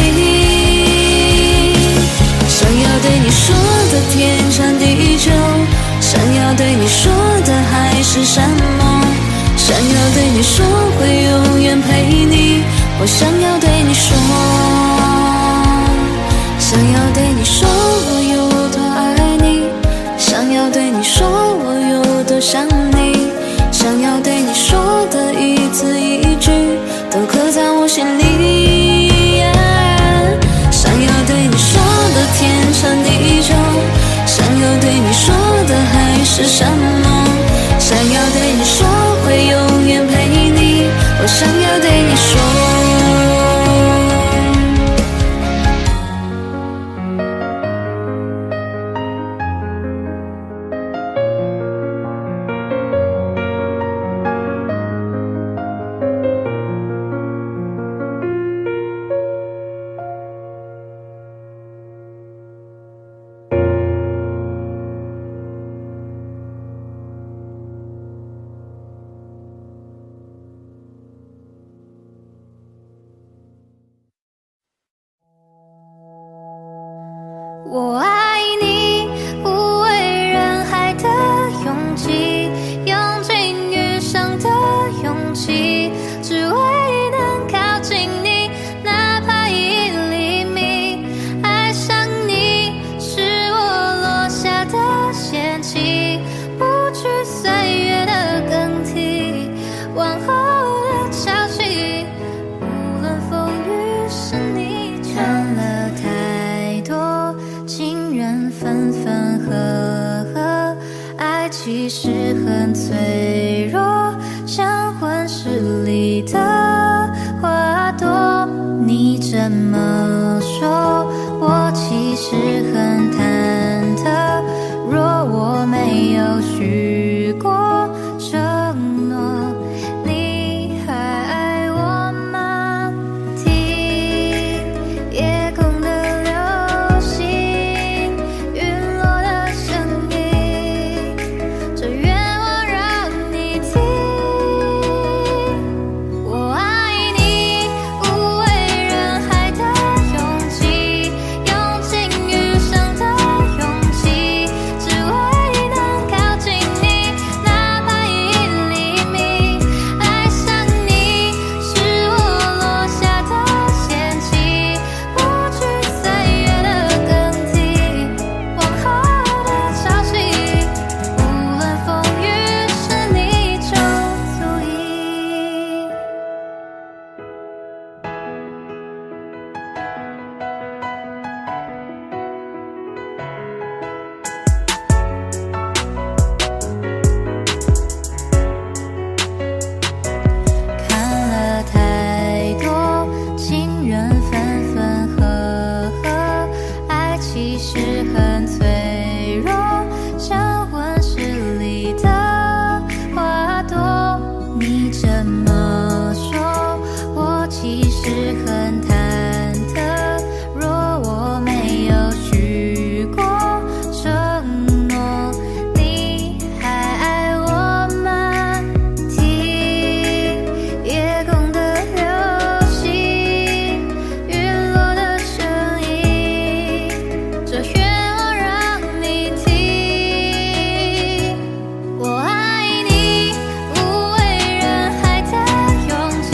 [SPEAKER 1] 想要对你说的天长地久，想要对你说的海誓山盟，想要对你说会永远陪你，我想要对你说，想要对你说我有多爱你，想要对你说我有多想你，想要对你说的一字一句都刻在我心里，想要对你说的天长地久，想要对你说的海誓山盟，想要对你说会永远陪你，我想要对你说。
[SPEAKER 9] 我爱你，无畏人海的勇气，用尽余生的勇气，只为能靠近你，哪怕1厘米。爱上你是我落下的仙气，不惧岁月的更替，往后的潮汐，无论风雨是你看了太多。情人分分合合，爱其实很脆弱，像温室里的花朵。你这么说，我其实很忐忑。若我没有许过，实很脆弱，像温室里的花朵。你这么说，我其实很忐忑。若我没有许过承诺，你还爱我吗？听夜空的流星陨落的声音，这愿我让你听。我爱你，无畏人海的勇气，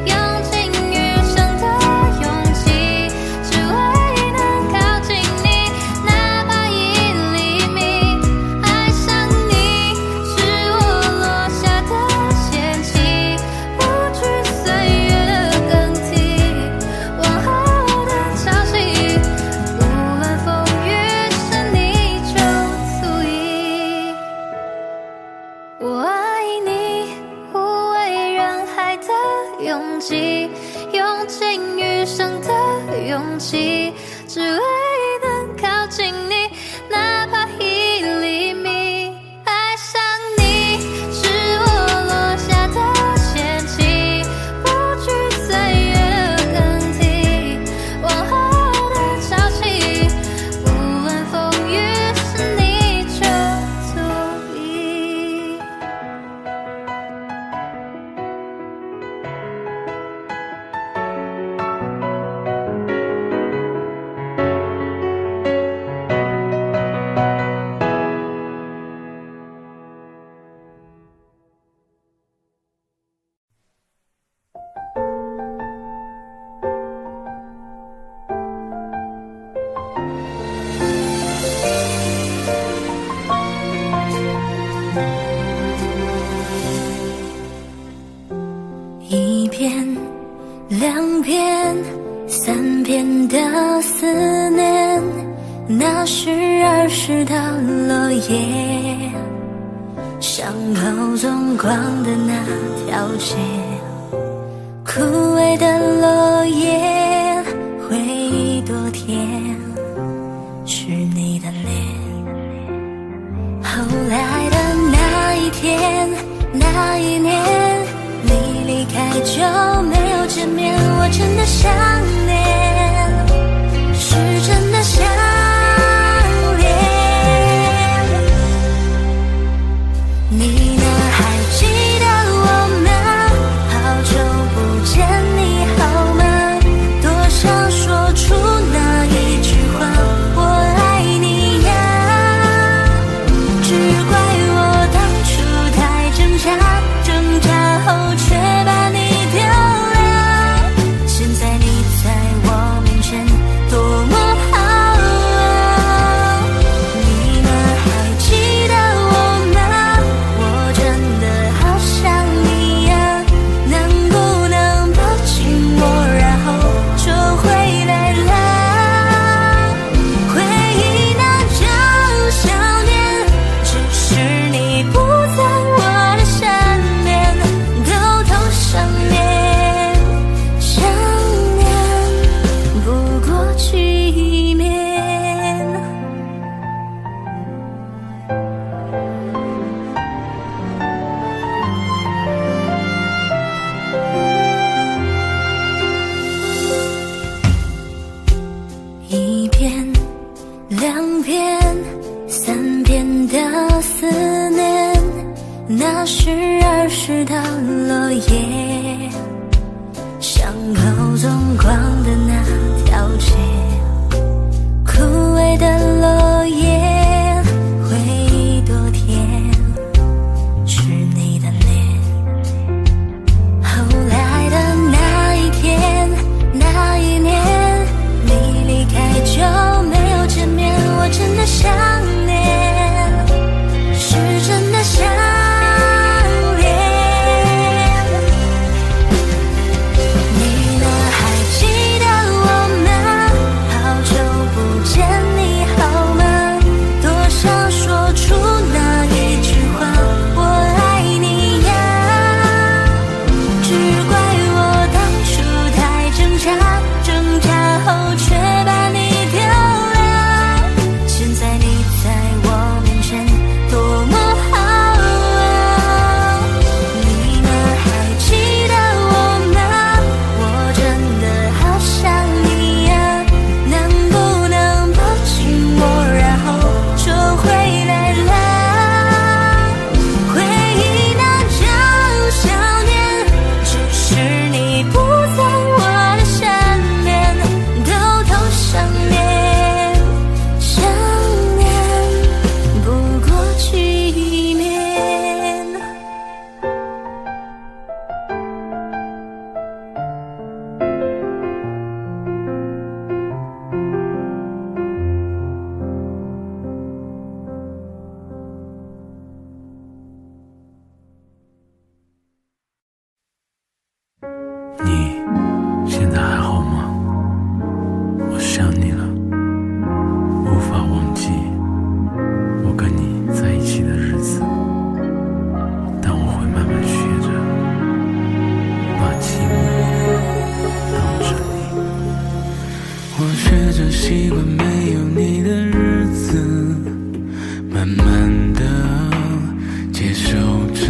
[SPEAKER 9] 用尽余生的勇气，只为能靠近你，哪怕1厘米。爱上你，是我落下的陷阱，不惧岁月的更替，往后的潮汐，无论风雨是你就足矣。我爱你，无畏人海的勇气，用尽余生的勇气，只为能靠近你，哪怕1厘米。爱上你，是我落下的陷阱，不惧岁月的更替，往后的潮汐，无论风雨是你就足矣。1遍、2遍、3遍的思念，那是儿时的落叶，像跑纵光的那条街，枯萎的落叶，回忆多甜，是你的脸。后来的那一天，那一年，你离开就没有见面，我真的想念，是真的想念。你呢？还记得我吗？好久不见，你好吗？多想说出那一句话，我爱你呀。只怪我当初太挣扎，挣扎后却把你丢了。现在你
[SPEAKER 7] 你现在还好吗？我想你了，无法忘记我跟你在一起的日子，但我会慢慢学着把寂寞当成你。我学着习惯没有你的日子，慢慢的接受着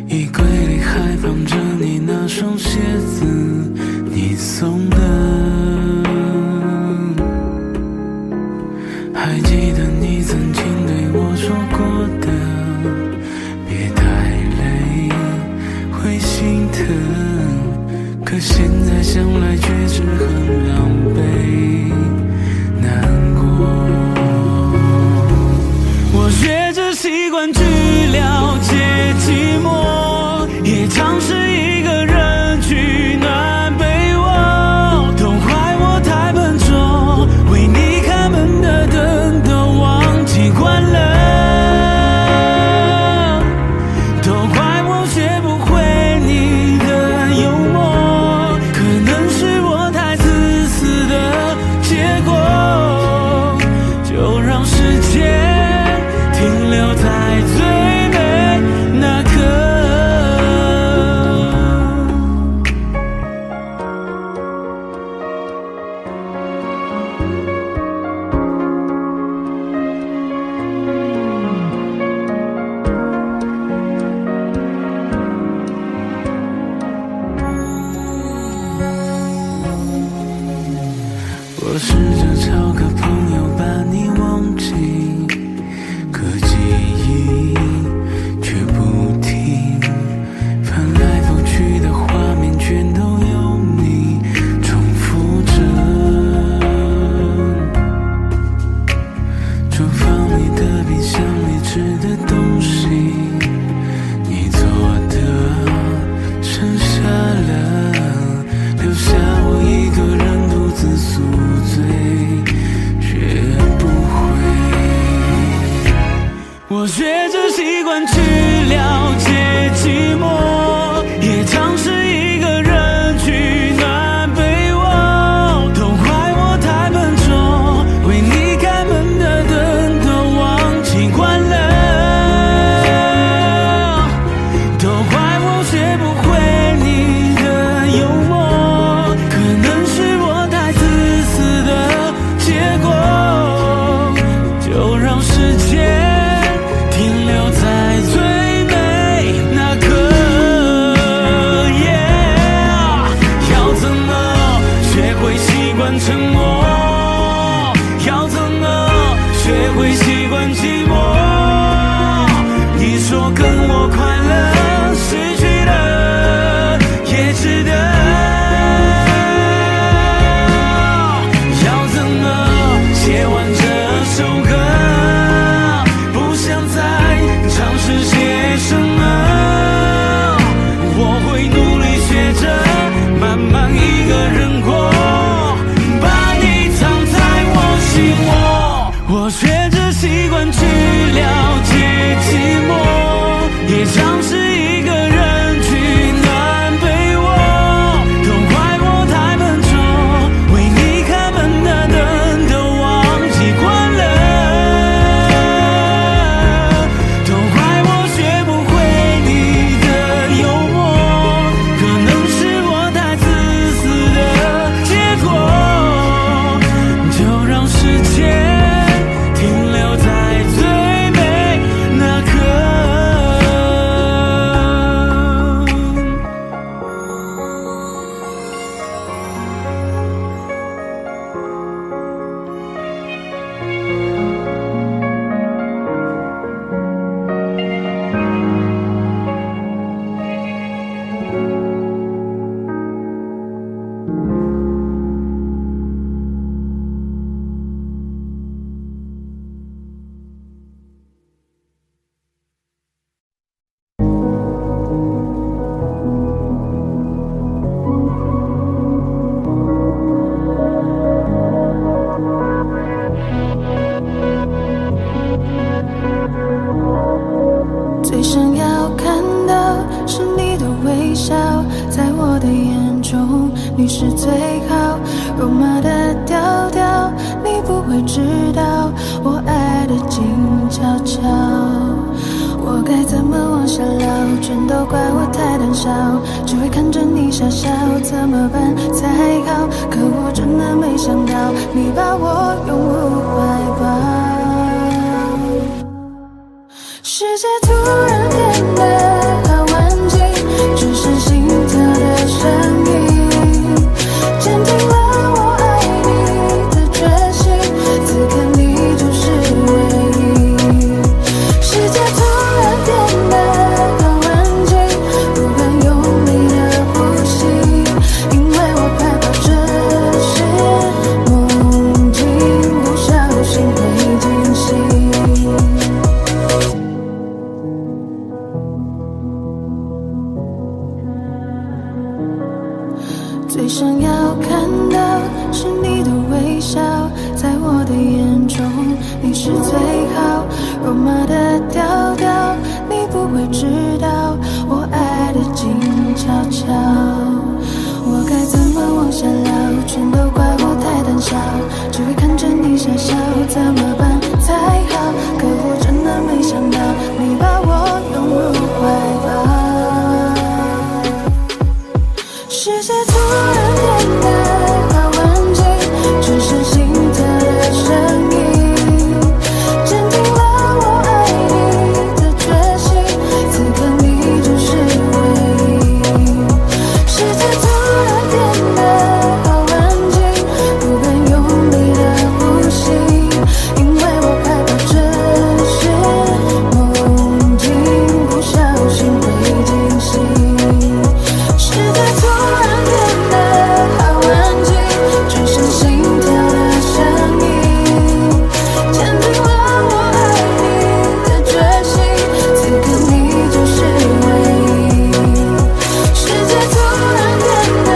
[SPEAKER 7] 衣柜里还放着你那双鞋子，你送的。还记得你曾经对我说过的，别太累会心疼，可现在想来却是很狼狈难过。我学着习惯去了解寂寞，也尝试一个人取暖被窝，都怪我太笨拙，为你开门的灯都忘记关了，都怪我学不会你的幽默，可能是我太自私的结果，就让时间停留在最美那刻。我试着找个朋友把你忘记，可记忆却不停，翻来覆去的画面全都有你重复着。厨房里的冰箱里吃的东西，你做的剩下了，留下我一个人独自宿醉，学不会。我学着习惯去了解寂寞，也尝试一个人取暖被窝，都怪我太笨拙，为你开门的灯都忘记关了，都怪我学不会你的幽默，可能是我太自私的结果，就让时间停留在最美那刻。要怎么学会习惯沉默？要怎么学会习惯寂寞？你说跟我快乐，失去了也值得。要怎么写完这首歌？不想再尝试些什么，我会努力学着慢慢一个人过，把你藏在我心窝。我学着习惯去了解寂寞，也尝试一个人取暖被窝，都怪我太笨拙，为你开门的灯都忘记关了，都怪我学不会你的幽默，可能是我太自私的结果，就让时间停留在最美那刻。
[SPEAKER 4] 最想要看的是你的微笑，在我的你是最好。肉麻的调调，你不会知道我爱的静悄悄。我该怎么往下聊？全都怪我太胆小，只会看着你傻笑，怎么办才好？可我真的没想到，你把我拥入怀抱。世界突然变得好安静，只剩心跳的声音，坚定了我爱你的决心，此刻你就是唯一。世界突然变得好安静，不敢用力的呼吸，因为我害怕这是梦境，不小心会惊醒。最想要看到是你的微笑，在我的眼中你是最好。肉麻的调调，你不会知道我爱的静悄悄。我该怎么往下聊？全都怪我太胆小，只会看着你傻笑，怎么办才好？可我真的没想到，你把我拥入怀抱。世界突然变得好安静，只剩心跳的声音，坚定了我爱你的决心，此刻你就是唯一。世界突然变得好安静，不敢用力的呼吸，因为我害怕这是梦境，不小心会惊醒。世界突然变得好安静，只剩心跳的声音，坚定了我爱你的决心，此刻你就是唯一。世界突然变得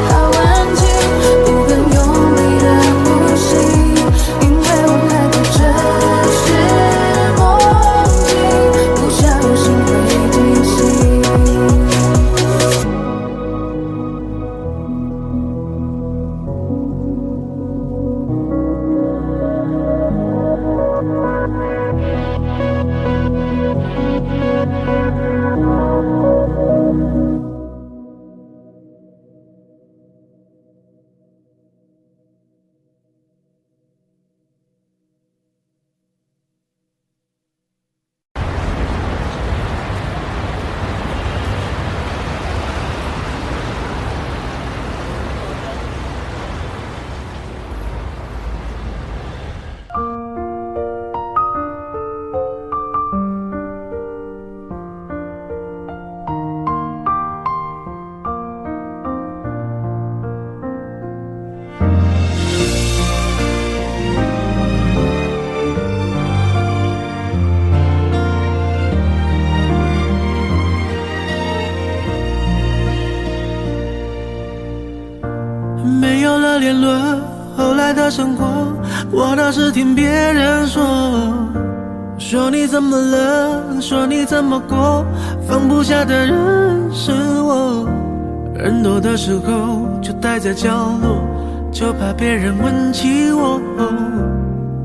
[SPEAKER 4] 好安静，不敢用力的呼吸，因为我害怕这是梦境，不小心会惊醒。
[SPEAKER 3] 没有了联络，后来的生活，我倒是听别人说，说你怎么了，说你怎么过，放不下的人是我。人多的时候就待在角落，就怕别人问起我。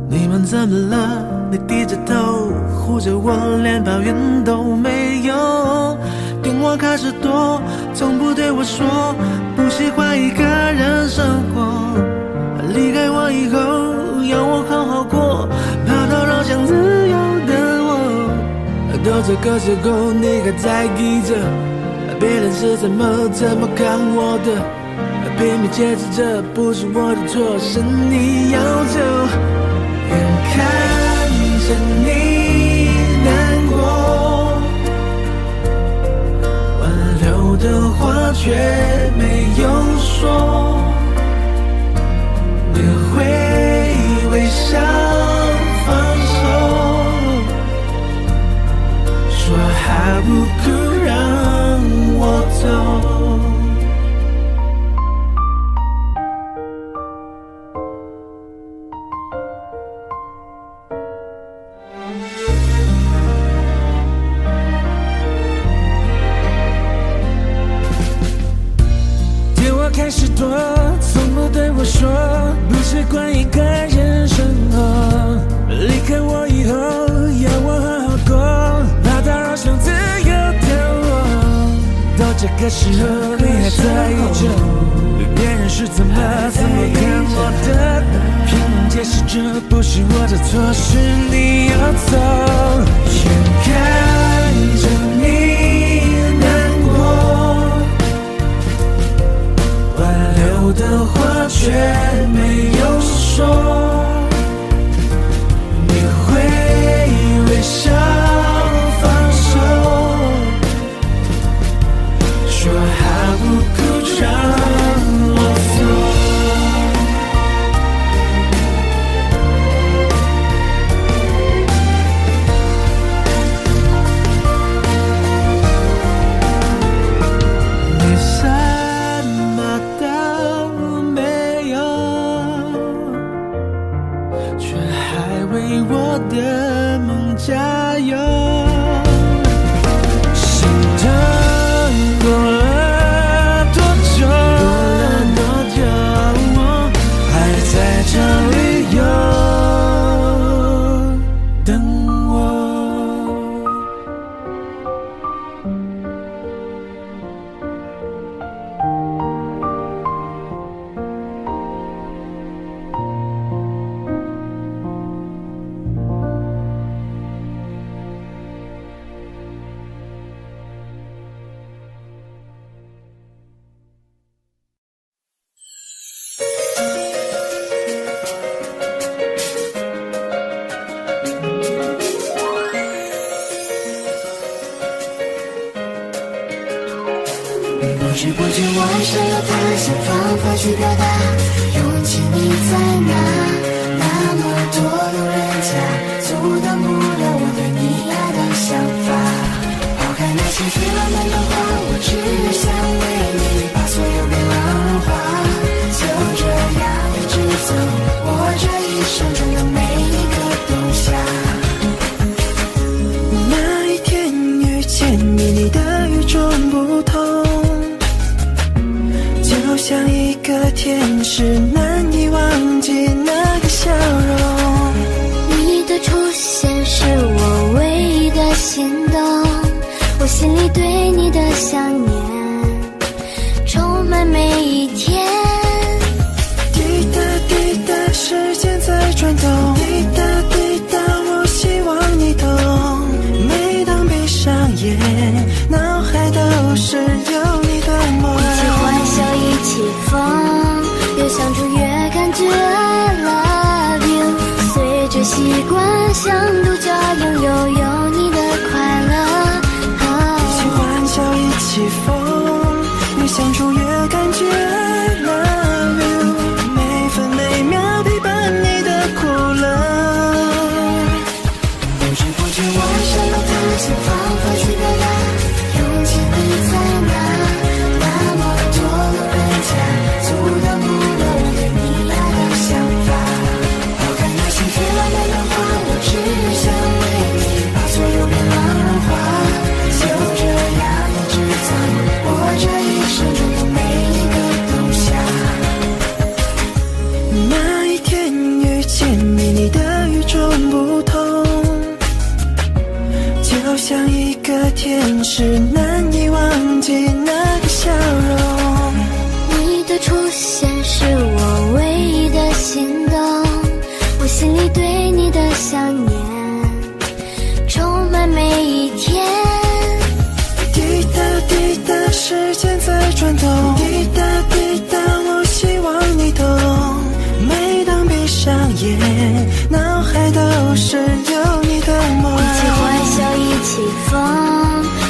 [SPEAKER 3] 你们怎么了？你低着头护着我，连抱怨都没有。电话开始多，从不对我说不喜欢一个人生活。离开我以后要我好好过，怕打扰想自由的我。到这个时候你还在意着别人是怎么看我的，拼命解释这不是我的错，是你要走。眼看着你难过，挽留的话却没有说，你会微笑放手，说还不够让我走。电话开始多，从不对我说不习惯一个人生活。离开我以后，要我好好过，怕打扰想自由的我。到这个时候，你还在意着别人是怎么看我的？拼命解释这不是我的错，是你要走，眼看着你难过，挽留的话却没有说，你会微笑放手，说好不哭让我走。你什么都没有，却还为我的梦加油。心疼过了多久？还在找理由等我。
[SPEAKER 1] 不知不觉我爱上了他，想方法去表达，勇气你在哪？那么多路人甲，阻挡不了我对你爱的想法。抛开那些最浪漫的话，我只想为你把所有变浪融化。就这样一直走，我这一生中的每一个冬夏。
[SPEAKER 3] 那一天遇见你，你的与众不同，就像一个天使，难以忘记那个笑容。
[SPEAKER 1] 你的出现是我唯一的心动，我心里对你的想念充满每一天。
[SPEAKER 3] 滴答滴答，时间在转动，滴答滴答，我希望你懂。每当闭上眼，脑海都是有你的梦。
[SPEAKER 1] 一起欢笑，一起疯，越相处越感觉 I love you。随着习惯，像独角拥有你的快乐。
[SPEAKER 3] 一起欢笑，一起疯，越相处越感觉 I love you。每分每秒陪伴你的苦乐。
[SPEAKER 1] 不知不觉我爱上了他，想方法去表达，勇气你在哪？那么多路人甲，阻挡不了我对你爱的想法。抛开那些最浪漫的话，我只想为你把所有变浪融化。就这样一直走，我这一生中的每一个冬夏。
[SPEAKER 3] 那一天遇见你，你的与众不同，就像一个天使，难以忘记那个笑容。
[SPEAKER 1] 你的出现是我唯一的心动，我心里对你的想念充满每一天。
[SPEAKER 3] 滴答滴答，时间在转动，滴答滴答，我希望你懂。每当闭上眼，脑海都是有你的梦。
[SPEAKER 1] 一起欢笑，一起疯，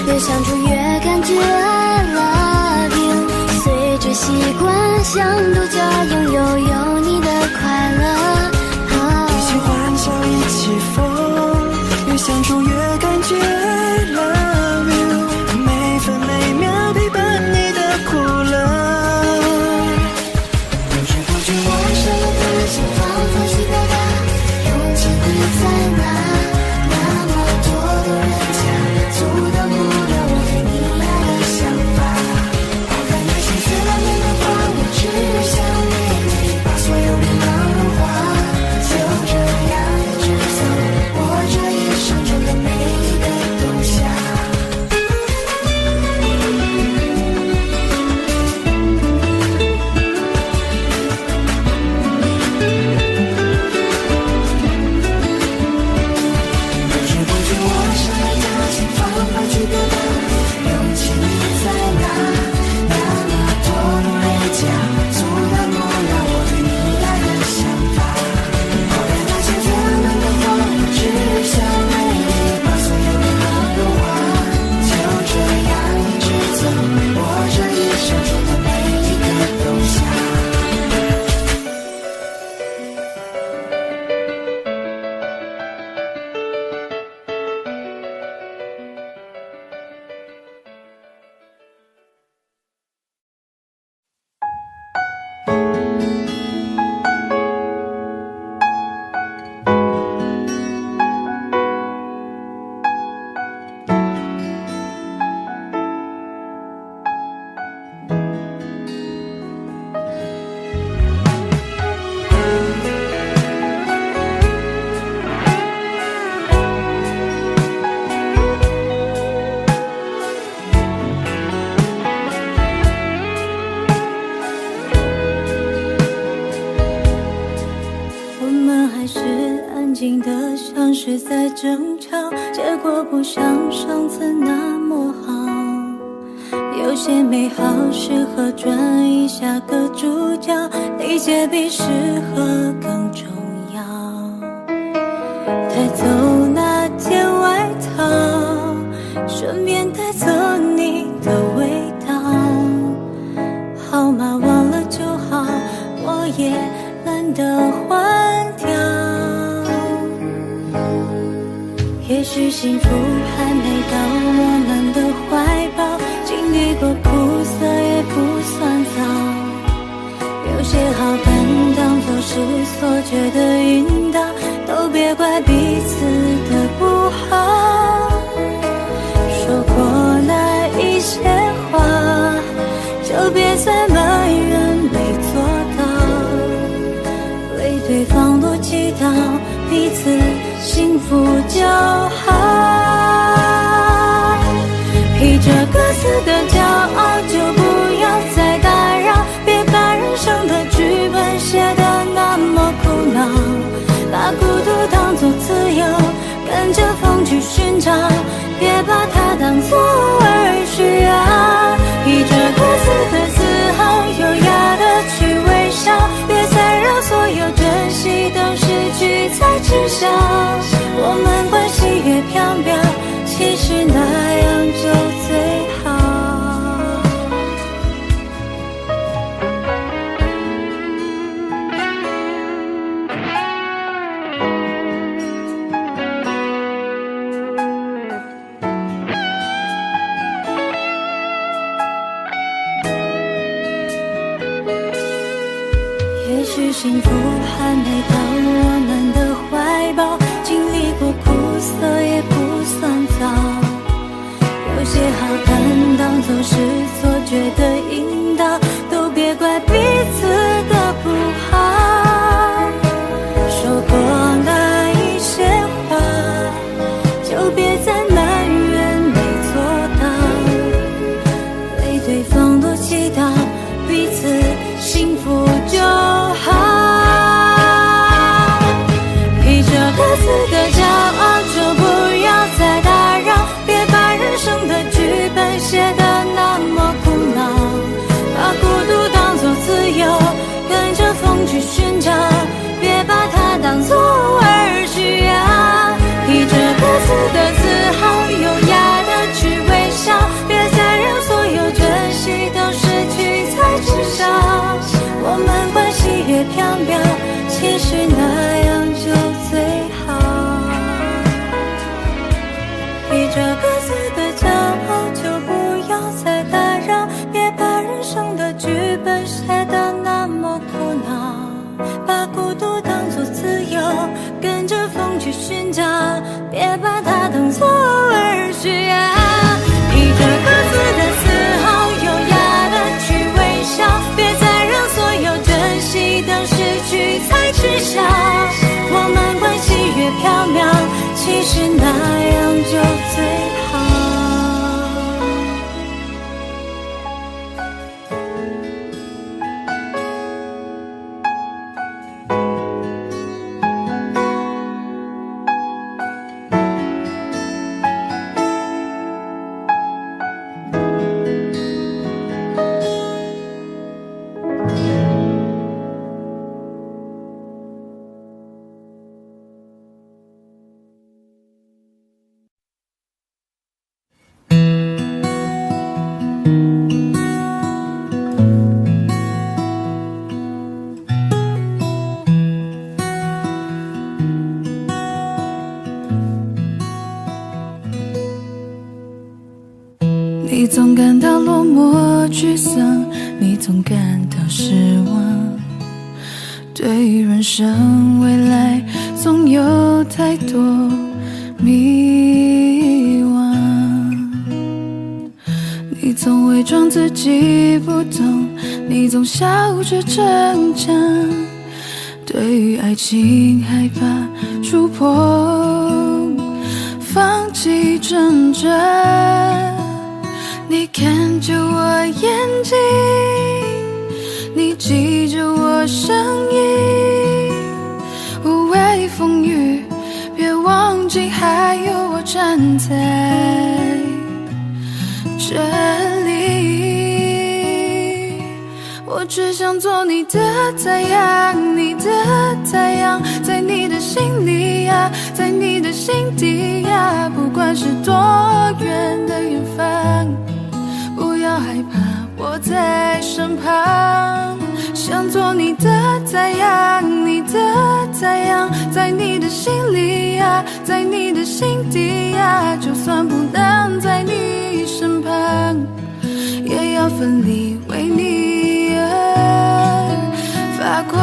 [SPEAKER 1] 越相处越感觉 I love you。随着习惯，像独角拥有你的快乐。
[SPEAKER 3] 一起欢笑，一起疯，越相处越感觉 I love you。每分每秒陪伴你的苦乐。
[SPEAKER 1] 不知不觉我爱上了他，想方法去表达，勇气你在哪？那么多路人甲，阻挡不了我对你爱的想法。抛开那些最浪漫的话，我只
[SPEAKER 5] 近的像是在争吵，结果不像上次那么好。有些美好适合转移下个主角，理解比适合更重要。带走那件外套，顺便带走你的味道。号码忘了就好，我也懒得换掉。也许幸福还没到我们的怀抱，经历过苦涩也不算早。有些好感当作是错觉的引导，都别怪彼此的不好。说过那一些话，就别再埋怨没做到，为对方多祈祷，彼此幸福就好。披着各自的骄傲，就不要再打扰，别把人生的剧本写得那么苦恼。把孤独当作自由，跟着风去寻找，别把它当作儿需要。披着各自的自豪，优雅的去微笑，别再让所有珍惜都失去才知晓。我们关系越飘渺，其实那样就最好。也许幸福还没到我们的怀抱，经历过苦涩也不算早。有些好感当作是错觉的引导，都别怪彼此的不好。说过那一些话，就别再埋怨没做到，为对方多祈祷，彼此幸福就好。披着各自的骄傲，就不要再打扰，别把人生的剧本写得那么苦恼。把孤独当作自由，跟着风去寻找，别把它当作儿需要。披着各自的自豪，优雅的去微笑，别再让所有珍惜都失去才知晓。我们关系越飘渺，其实那样就最好。披着各自的骄傲，就不要再打扰，别把人生的剧本写得那么苦恼。把孤独当作自由，跟着风去寻找，别把它当作儿需要。披着各自的自豪，优雅的去微笑，别再让所有珍惜都失去才知晓。我们关系越飘渺，其实那样就最好。
[SPEAKER 4] 你总感到落寞沮丧，你总感到失望，对于人生未来总有太多迷惘。你总伪装自己不懂，你总笑着逞强，对于爱情害怕触碰，放弃挣扎。你看着我眼睛，你记着我声音，无畏风雨，只想做你的太阳，你的太阳，在你的心里呀，在你的心底呀，不管是多远的远方，不要害怕，我在身旁。想做你的太阳，你的太阳，在你的心里呀，在你的心底呀，就算不能在你身旁，也要奋力为你而发光。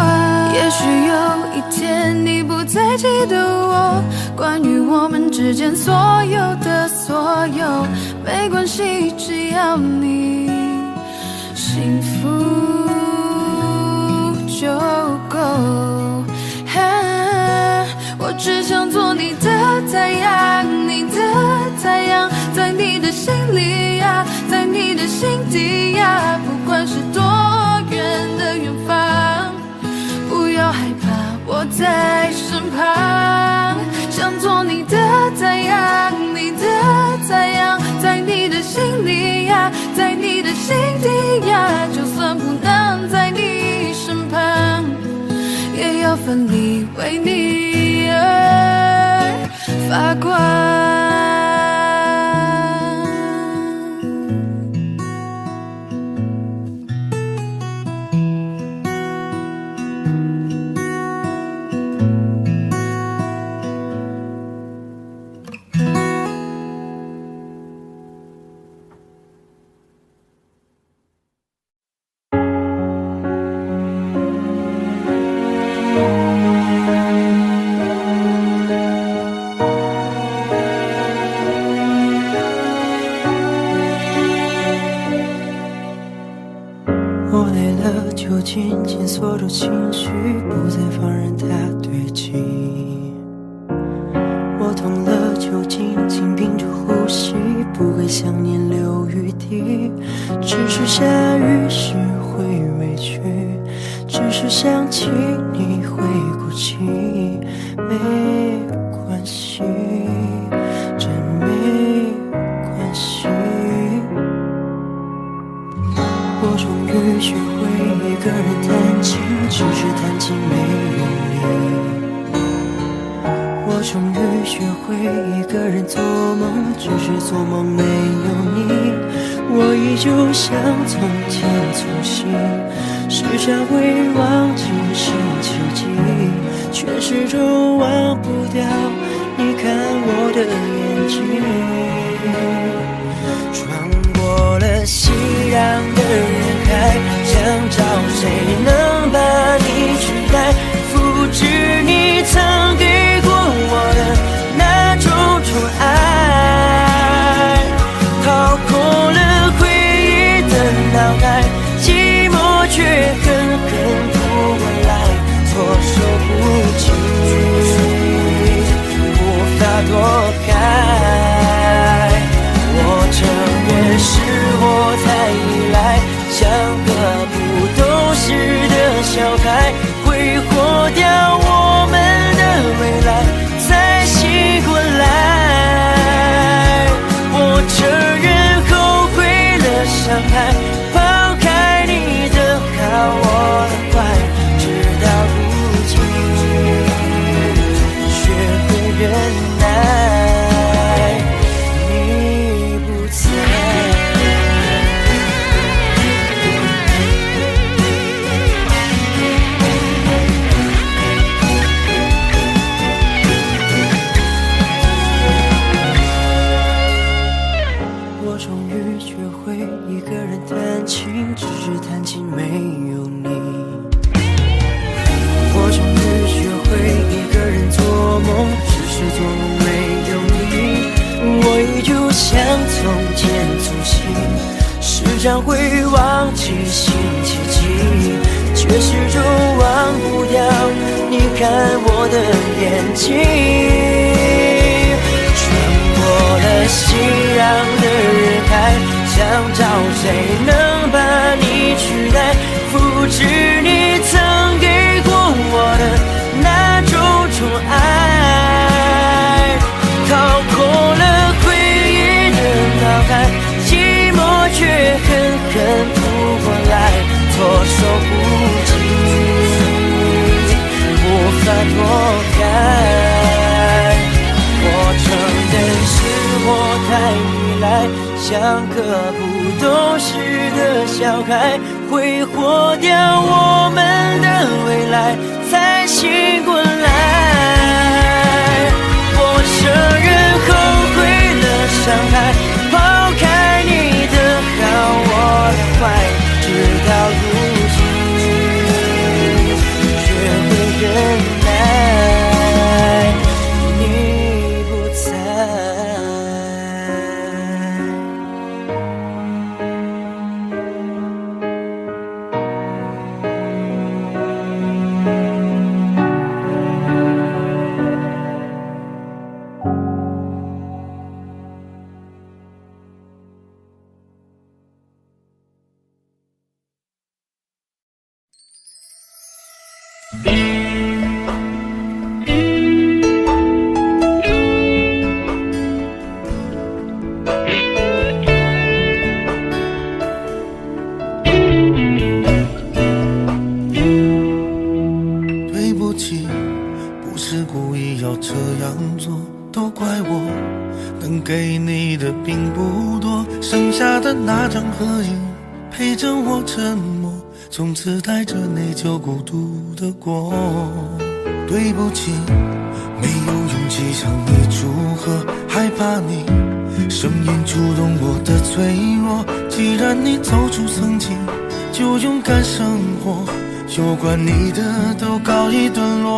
[SPEAKER 4] 也许有一天你不再记得我，关于我们之间所有的所有，没关系，只要你幸福就够。我只想做你的太阳，你的太阳，在你的心里呀，在你的心底呀，不管是多远的远方，不要害怕，我在身旁。想做你的太阳，你的太阳，在你的心里呀，在你的心底呀，就算不能在你身旁，也要奋力为你而发光。
[SPEAKER 10] 我累了，就紧紧锁住情绪，不再放任它堆积。我痛了，就紧紧屏住呼吸，不给想念留余地。只是下雨时会委屈，只是想起你会哭泣，没关系，真没关系。我终于学会一个人弹琴，只是弹琴没有你。我终于学会一个人做梦，只是做梦没有你。我依旧像从前粗心，时常会忘记星期几，却始终忘不掉你看我的眼睛。穿过了熙攘的人海，想找谁能把你取代，复制你曾给过我的那种宠爱，掏空了回忆的脑袋，寂寞却狠狠扑过来，措手不及，无法躲开。我承认是我太依赖，像个不懂事的小孩，挥霍掉我们的未来，才醒过来。我承认后悔了，伤害，抛开你的好，我的坏，直到如今学会忍耐。只是弹琴没有你，我终于学会一个人做梦，只是做梦没有你。我依旧像从前粗心，时常会忘记星期几，却始终忘不掉你看我的眼睛。穿过了熙攘的人海，想找谁能把你取代，复制你曾给过我的那种宠爱，掏空了回忆的脑海，寂寞却狠狠扑过来，错走不进，无法躲开。我承认是我太依赖，像个不懂事的小孩，挥霍掉我们的未来，才醒过来。我承认后悔了伤害，抛开你的好我的坏，直到如今学会忍耐，你不在。
[SPEAKER 2] 对不起，不是故意要这样做，都怪我，能给你的并不多，剩下的那张合影陪着我沉默，从此带着内疚孤独的过。对不起，没有勇气向你祝贺，害怕你声音触动我的脆弱。既然你走出曾经，就勇敢生活，有关你的都告一段落。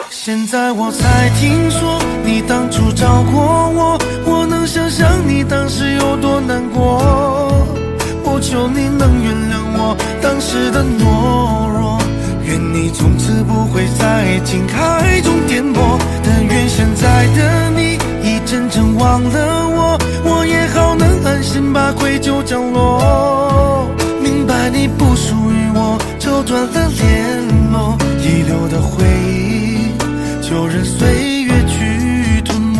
[SPEAKER 2] 现在我才听说你当初找过我，我能想象你当时有多难过。不求你能原谅我当时的懦弱，愿你从此不会在情海中颠簸。但愿现在的你已真正忘了我，我也好能安心把愧疚降落。明白你不属于我，就断了联络，遗留的回忆就任岁月去吞没。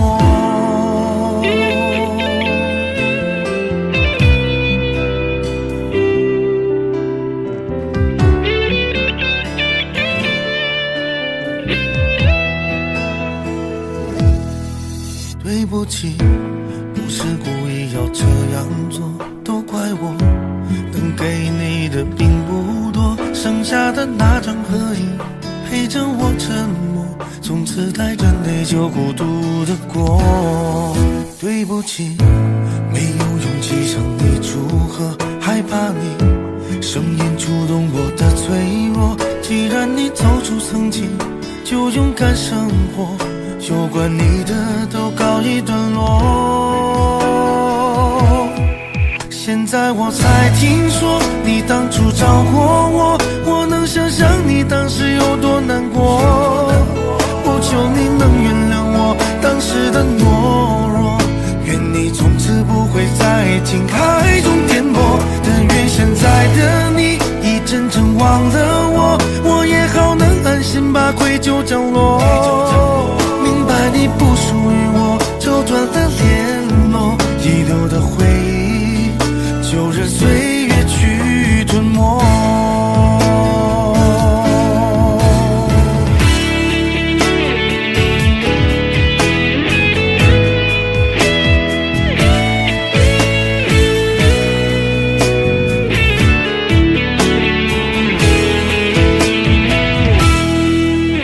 [SPEAKER 2] 对不起，不是故意要这样做，都怪我，能给你的并不多，剩下的那张合影陪着我沉默，从此带着内疚孤独的过。对不起，没有勇气向你祝贺，害怕你声音触动我的脆弱。既然你走出曾经，就勇敢生活，有关你的都告一段落。现在我才听说你当初找过我，我能想象你当时有多难过。不求你能原谅我当时的懦弱，愿你从此不会在情海中颠簸。但愿现在的你已真正忘了我，我也好能安心把愧疚降落。明白你不属于我，就断了联络，遗留的回忆就任岁月去吞没。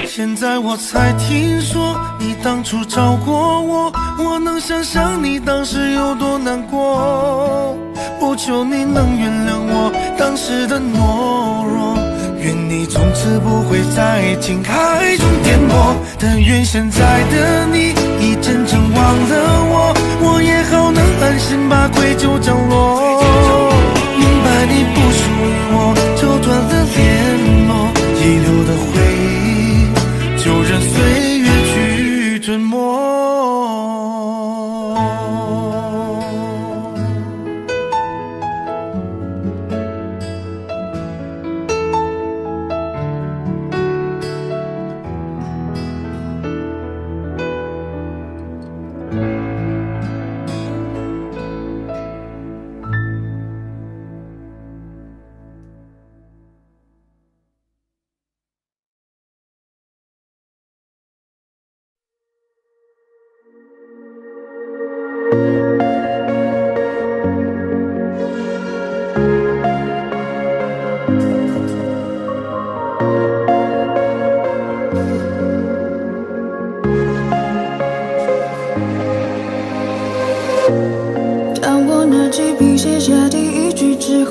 [SPEAKER 2] 现在我才听说你当初找过我，我能想象你当时有多难过。不求你能原谅我当时的懦弱，愿你从此不会在情海中颠簸。但愿现在的你已真正忘了我，我也好能安心把愧疚降落。明白你不属于我，就断了联络，遗留的回忆就任岁月去吞没。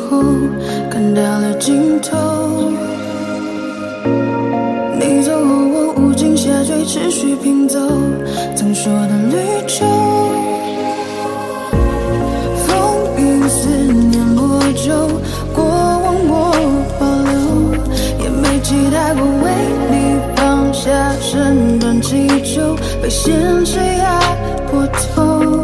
[SPEAKER 4] 后看到了尽头。你走后，我无尽下坠，持续拼走曾说的旅程。风雨思念魔咒，过往我保留，也没期待过为你放下身段祈求，被现实压破头。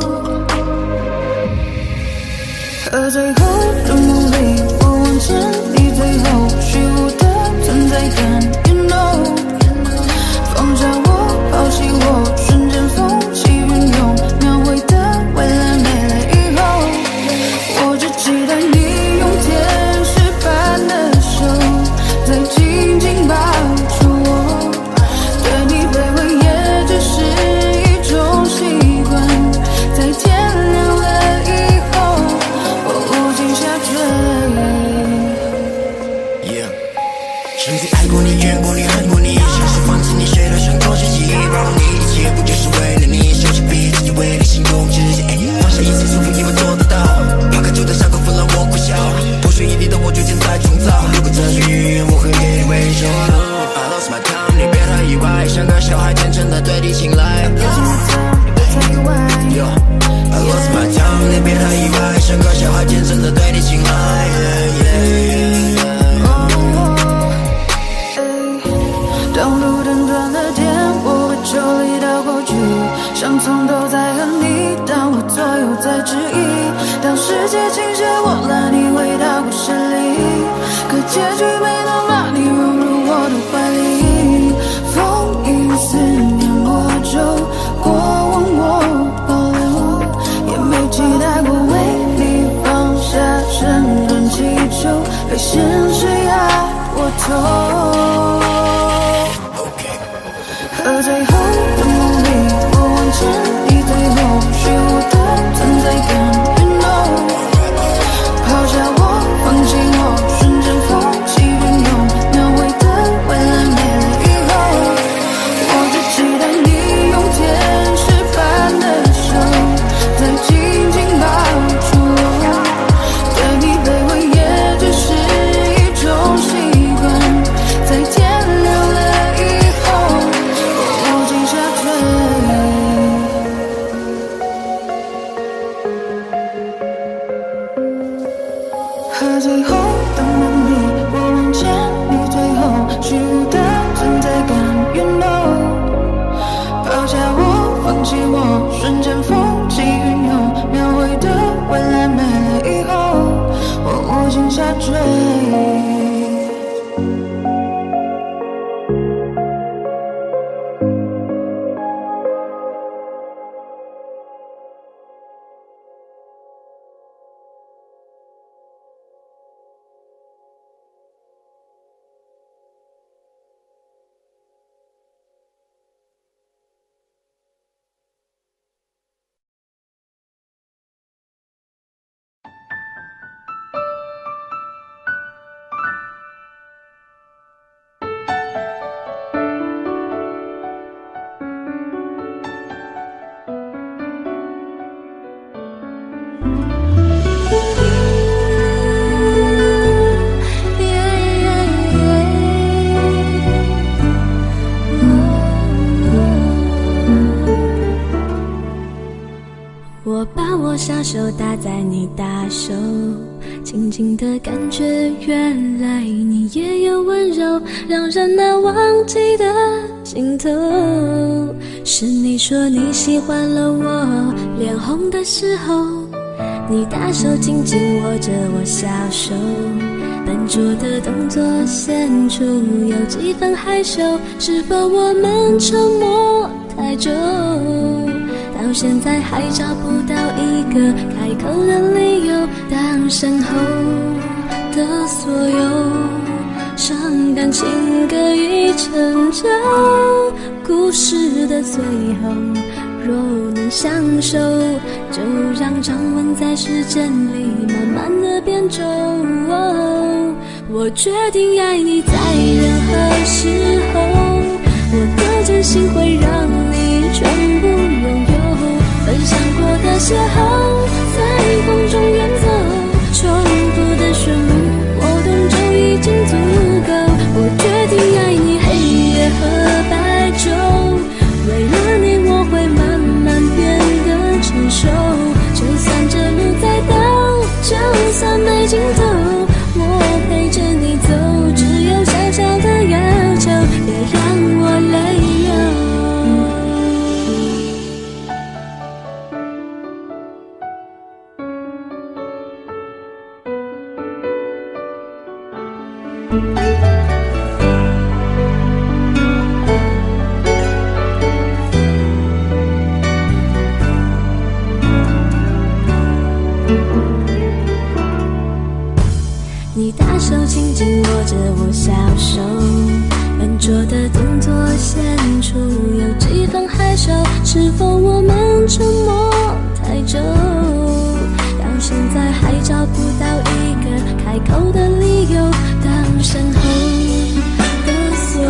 [SPEAKER 4] 而最后的梦里，我望见你最后虚无的存在感。You know， 放下我，抛弃我，瞬间风起云涌，描绘的未来没了以后，我只期待你用天使般的手，再紧紧抱住我。对你卑微也只是一种习惯，在天亮了以后，我无尽下坠。
[SPEAKER 11] 曾经爱过你，怨过你，恨过你，像是放弃你，谁都想做自己，包容你，一切不就是为了你，收起笔，自己为你心中之己，放下一切束缚，以为做得到，抛开旧的伤口，分了我苦笑，不属于你的我决定再重造，如果这是预言，我会给你微笑。I lost my time， 你别太意外，像个小孩天真的对你青睐。I lost my time， 你别太意外，像个小孩天真的对你青睐。
[SPEAKER 4] 当路灯断了电，我会抽离到过去，想从头再和你，当我左右在质疑，当世界倾斜我拉你回到故事里，可结局没能把你融入我的怀里。风雨思念魔咒，过往我保留，也没期待过为你放下身段祈求，被现实压过头。而最后的梦里，我望见你最后虚无的存在感。You know， 抛下我，放弃我，瞬间风起云涌，描绘的未来没了以后，我只期待你用天使般的手，再紧紧抱住我。对你卑微也只是一种习惯，在天亮了以后，无尽下坠。和最后的梦里，我望见你最后虚无的存在感。You know， 抛下我，放弃我，瞬间风起云涌，描绘的未来没了以后，我无尽下坠。
[SPEAKER 1] 我把我小手搭在你大手，轻轻的感觉，原来你也有温柔，让人难忘记的尽头。是你说你喜欢了我脸红的时候，你大手紧紧握着我小手，笨拙的动作显出有几分害羞，是否我们沉默太久？到现在还找不到一个开口的理由，当身后的所有伤感情歌已成就，故事的最后若能相守，就让掌纹在时间里慢慢的变皱。我决定爱你在任何时候，我的真心会让你全部拥有，分享过的邂逅在风中远走，重复的说尽头，我陪着你走，只有小小的要求，别让我泪流。你大手轻轻握着我小手，笨拙的动作显出有几分害羞，是否我们沉默太久，到现在还找不到一个开口的理由，当身后的所有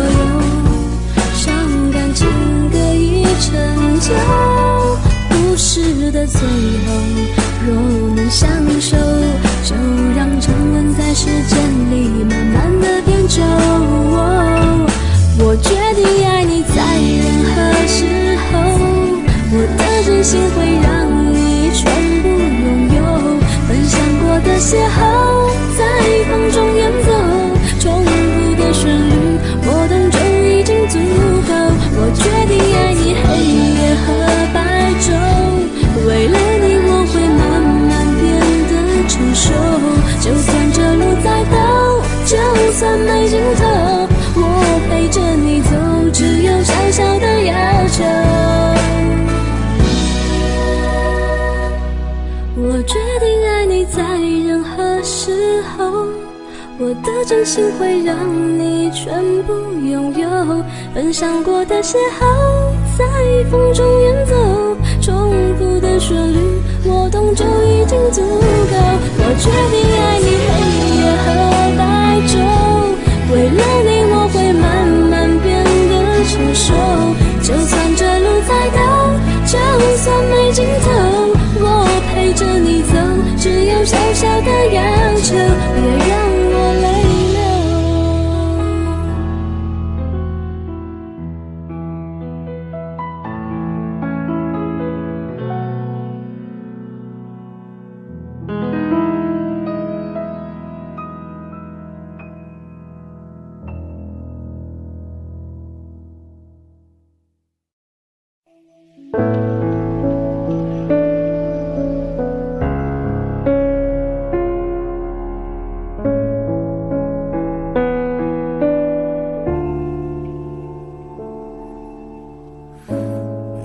[SPEAKER 1] 伤感情各已成就，故事的最后若能相守，就让沉沦在时间里慢慢的变久。我决定爱你在任何时候，我的真心会让你全部拥有，分享过的邂逅在风中远走，重复的旋律我懂就已经足够。我决定爱你黑夜和白昼，为了你我会慢慢变得成熟，就算这路再陡，就算没尽头，我陪着你走，只有小小的要求。我决定爱你在任何时候，我的真心会让你全部拥有，分享过的邂逅在风中远走，重复的旋律我懂就已经足够。我决定爱你黑夜和白昼，为了你我会慢慢变得成熟，就算这路再陡，就算没尽头，我陪着你走，只有小小的要求，别让我泪流。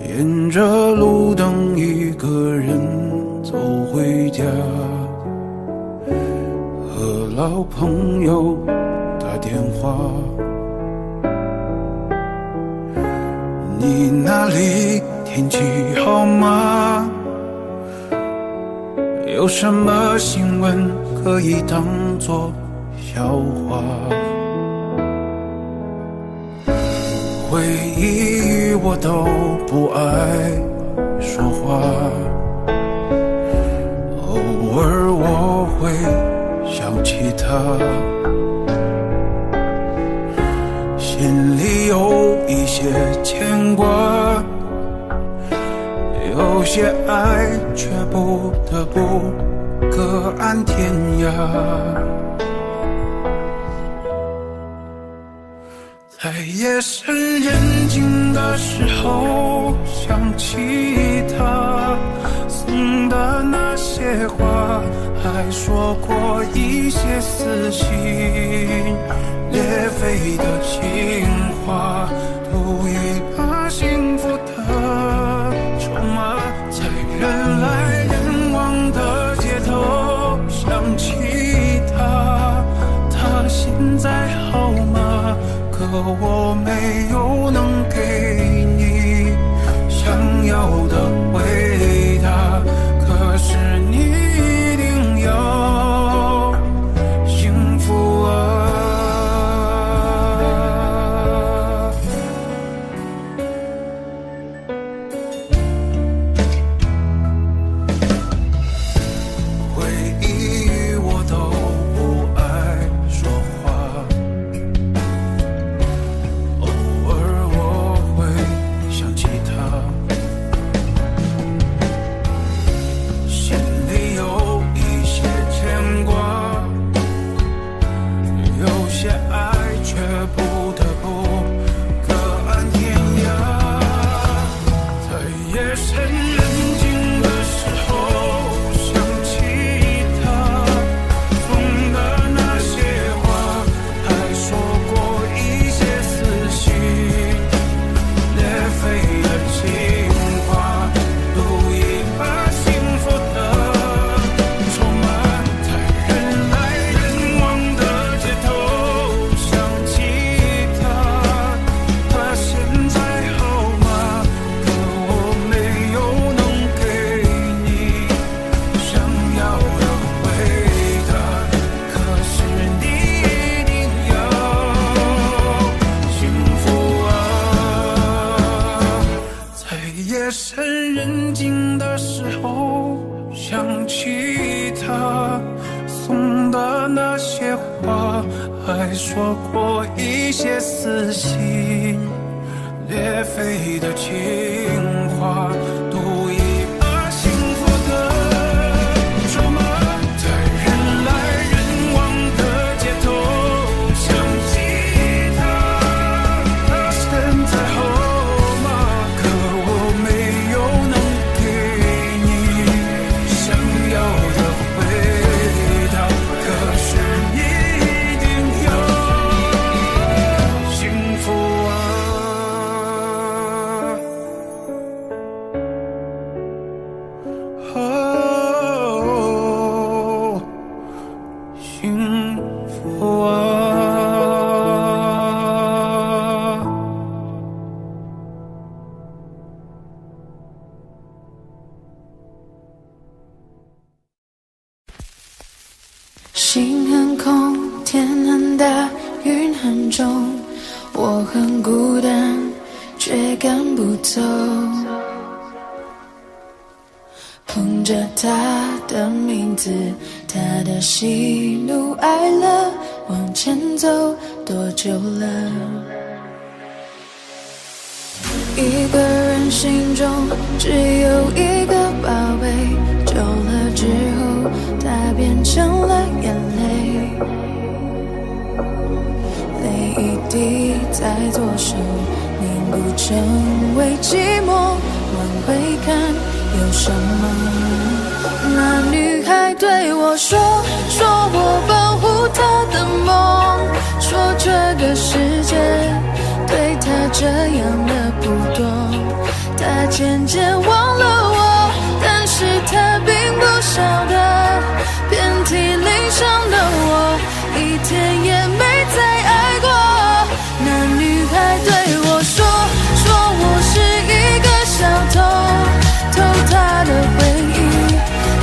[SPEAKER 2] 沿着路灯一个人走回家，和老朋友打电话，你那里天气好吗？有什么新闻可以当作笑话？回忆我都不爱说话，偶尔我会想起他，心里有一些牵挂，有些爱却不得不各安天涯。在夜深人静的时候，想起他送的那些话，还说过一些撕心裂肺的情话，都已把幸福的筹码，在人来人往的街头想起他，他现在好吗？可我没有能给你想要的回答，可是你一定要幸福啊。回忆我都不爱说话，偶尔我会想起他，
[SPEAKER 3] 那些话，还说过一些撕心裂肺的情话，赌一把幸福的筹码，在人来人往的街头想起他，他身在后马，可我没有能给你想要的回答，可是一定要幸福啊。哦，幸福啊。
[SPEAKER 4] 心很空，天很大，云很重，我很孤单，却赶不走。捧着他的名字，他的喜怒哀乐，往前走多久了？一个人心中只有一个宝贝，久了之后，它变成了眼泪。泪一滴在左手凝固成为寂寞，往回看有什么？那女孩对我说我保护她的梦，说这个世界对她这样的不多，她渐渐忘了我，但是她并不晓得，遍体鳞伤的我，一天也没再爱过。那女孩对我说我是一个小偷，偷她的回忆，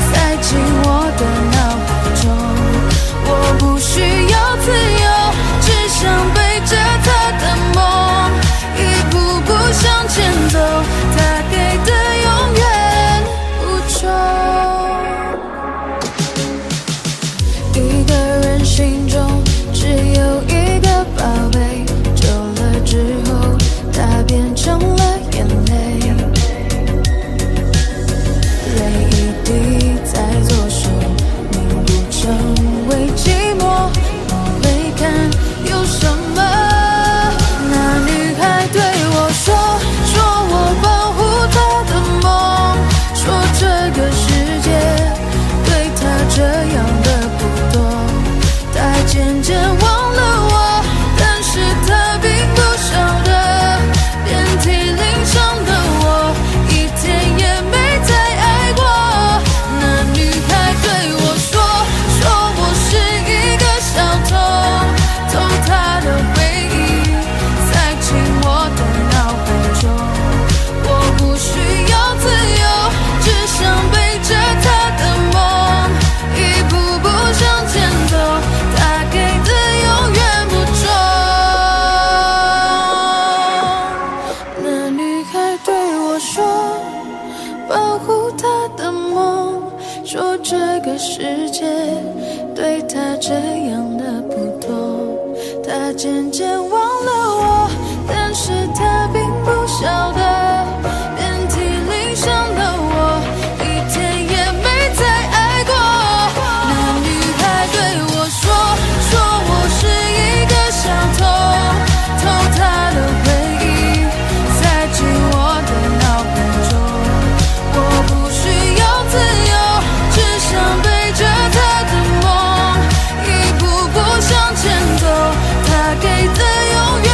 [SPEAKER 4] 塞进我的脑海中。我不需要自由，只想背着她的梦，一步步向前走，她给的永远不重。一个人心中只有一个宝贝，久了之后，它变成了眼泪。泪一滴在左手凝固成为寂寞，往回看有什么？那女孩对我说我保护她的梦，说这个世界对她这样的不多，她渐渐忘了我，但是她并不晓得，遍体鳞伤的我，一天也没再爱过。那女孩对我说我是一个小偷，偷她的回忆，塞进我的脑海中。我不需要自由，只想背着她的梦，一步步向前走，她给的永远不重。那女孩对我说保护她的梦，说这个世界对她这样的不多，她渐渐忘了我，但是她并不晓得，遍体鳞伤的我，一天也没再爱过。那女孩对我说我是一个小偷，偷她的回忆，塞进我的脑海中。我不需要自由，只想背着她的梦，一步步向前走，她给的永远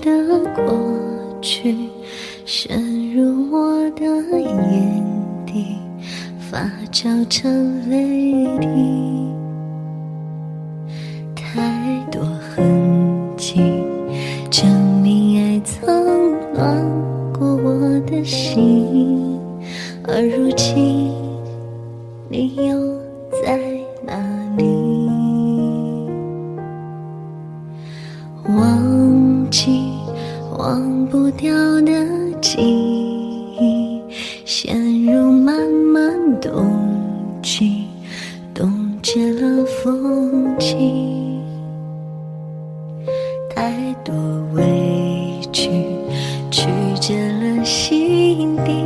[SPEAKER 1] 的过去渗入我的眼底，发酵成泪滴。太多痕迹证明爱曾暖过我的心，而如今你又在哪里？忘记忘不掉的记忆，陷入漫漫冬季，冻结了风景。太多委屈曲折了心底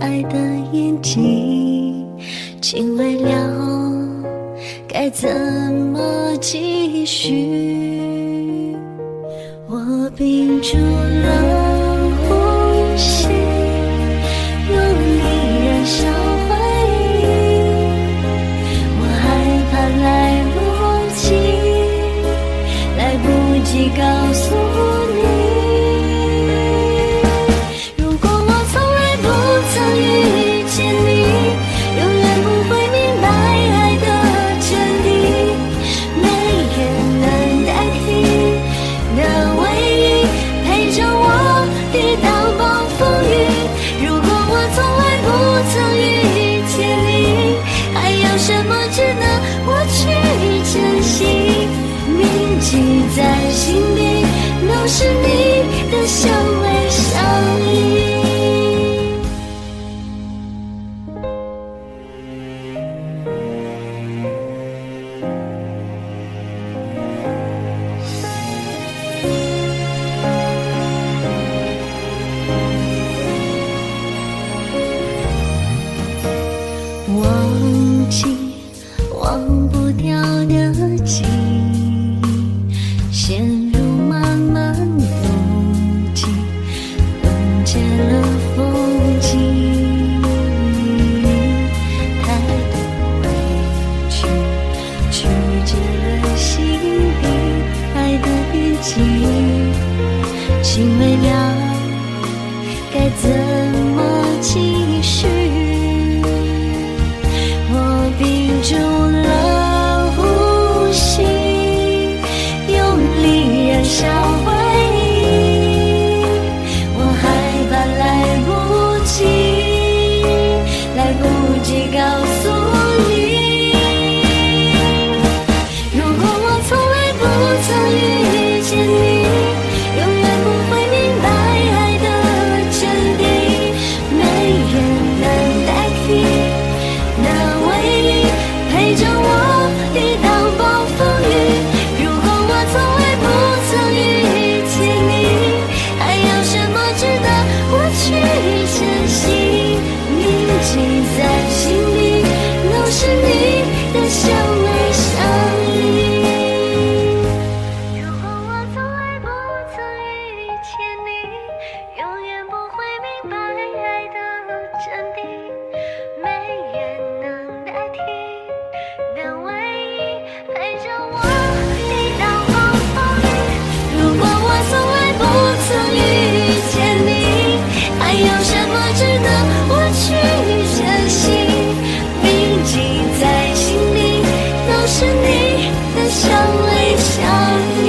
[SPEAKER 1] 爱的眼睛，请未了该怎么继续？我屏住了呼吸，用力燃烧回忆，我害怕来不及，来不及告诉你。如果我从来不曾遇见你，永远不会明白爱的真谛，没人能代替的唯一，陪着我抵挡暴风雨。如果我从来不曾遇见你，还有什么值得我去珍惜？铭记在心底，都是你的相偎相依。忘记忘不掉的记忆，陷入漫漫冬季，冻结了风景。太多委屈曲折了心底爱的边境，请未了该怎么继续？我屏住了呼吸，用力燃烧回忆，我害怕来不及，来不及告诉你。如果我从来不曾遇见你，永远不会明白爱的真谛，没人能代替的唯一，陪着我抵挡暴风雨。如果我从来不曾遇见你，还有什么值得我去珍惜？铭记在心底，都是你的相偎相依。如果我从来不曾遇见你，永远不会明白爱的真谛，没人能代替的唯一，陪着我抵挡暴风雨。如果我从来不曾遇见你，还有什么值得我去珍惜？铭记在心底，都是你的相偎相依。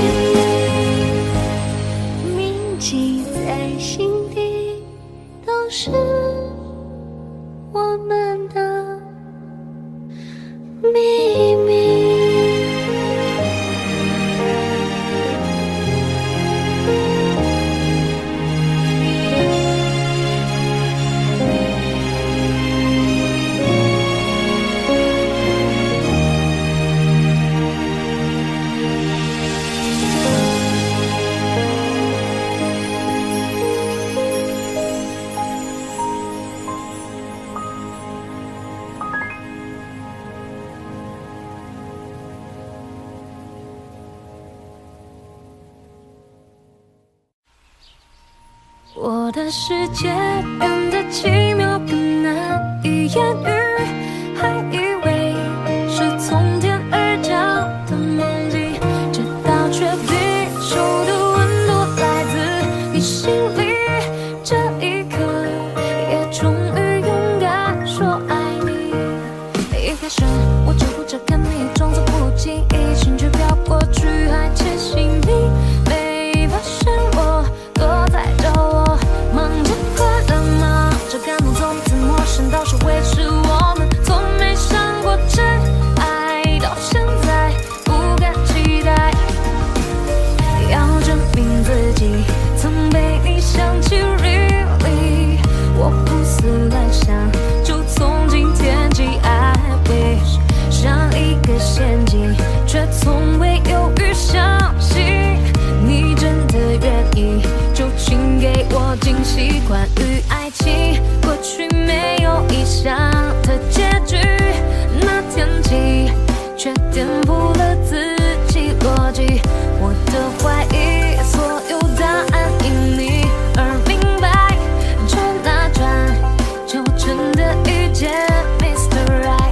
[SPEAKER 1] 铭记在心底，都是我们的秘密。我的世界变得奇妙，更难以言喻，还以为是从天而降的梦境，直到却地球的温度来自却颠覆了自己逻辑。我的怀疑，所有答案因你而明白，转啊转，就真的遇见 Mr. Right。